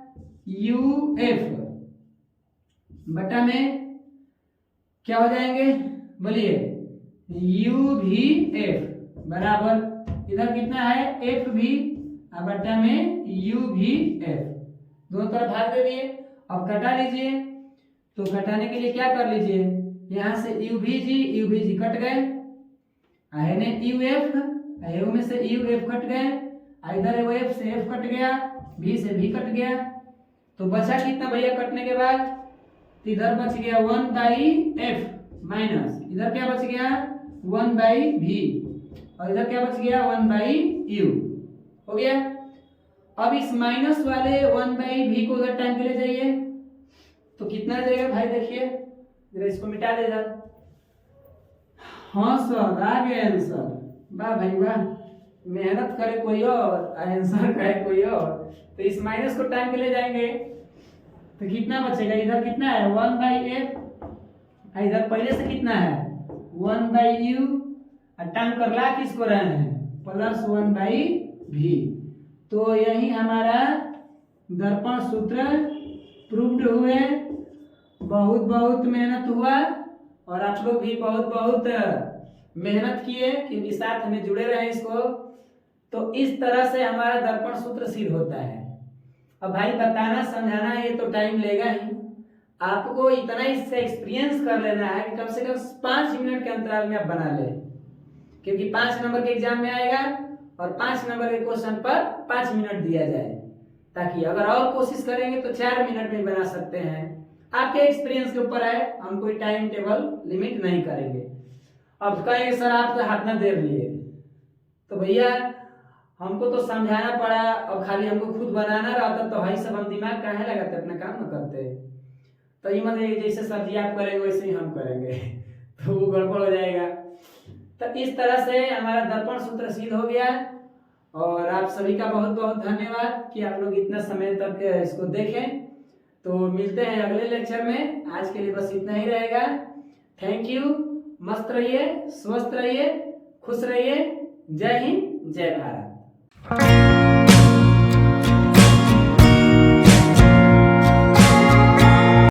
uf बटा में क्या हो जाएंगे? बोलिए u भी f बराबर इधर कितना है? f भी बटा में u भी f, दोनों तरफ भाग दे दिए। अब कटा लीजिए, तो कटाने के लिए क्या कर लीजिए? यहाँ से u भी जी कट गए, ने uf u में से uf कट गए, इधर f से f कट गया, v से v कट गया, तो बचा कितना भैया कटने के बाद? तो इधर बच गया 1/f माइनस इधर क्या बच गया 1/v और इधर क्या बच गया 1/u। हो गया। अब इस माइनस वाले 1/v को उधर टाइम के ले जाइए तो कितना जाएगा भाई? देखिए जरा इसको मिटा दे जरा। हाँ सर आ गया आंसर। वाह भाई वाह, मेहनत करे कोई और आंसर करे कोई और। तो इस माइनस को टाइम के ले जाएंगे तो कितना बचेगा? इधर कितना है 1/f, इधर पहले से कितना है 1/u और टाइम कर ला किसको रहे हैं प्लस 1/v। तो यही हमारा दर्पण सूत्र प्रूव्ड हुए। बहुत बहुत मेहनत हुआ और आप लोग भी बहुत बहुत मेहनत किए क्योंकि साथ हमें जुड़े रहे इसको। तो इस तरह से हमारा दर्पण सूत्र सिद्ध होता है। अब भाई बताना समझाना ये तो टाइम लेगा ही, आपको इतना इससे एक्सपीरियंस कर लेना है कि कम से कम 5 मिनट के अंतराल में आप बना ले, क्योंकि 5 नंबर के एग्जाम में आएगा और 5 नंबर के क्वेश्चन पर 5 मिनट दिया जाए, ताकि अगर और कोशिश करेंगे तो 4 मिनट में बना सकते हैं। आपके एक्सपीरियंस के ऊपर है, हम कोई टाइम टेबल लिमिट नहीं करेंगे। अब कहेंगे सर आप तो हाथ ना देर लिए, तो भैया हमको तो समझाना पड़ा, अब खाली हमको खुद बनाना रहता तो भाई सब हम दिमाग काहे लगाते, अपना काम न करते। तो ये मतलब जैसे सर जी आप करेंगे वैसे ही हम करेंगे तो वो गड़बड़ हो जाएगा। तो इस तरह से हमारा दर्पण सूत्र सिद्ध हो गया और आप सभी का बहुत बहुत धन्यवाद कि आप लोग इतना समय तक इसको देखें। तो मिलते हैं अगले लेक्चर में, आज के लिए बस इतना ही रहेगा। थैंक यू, मस्त रहिए, स्वस्थ रहिए, खुश रहिए। जय हिंद, जय भारत।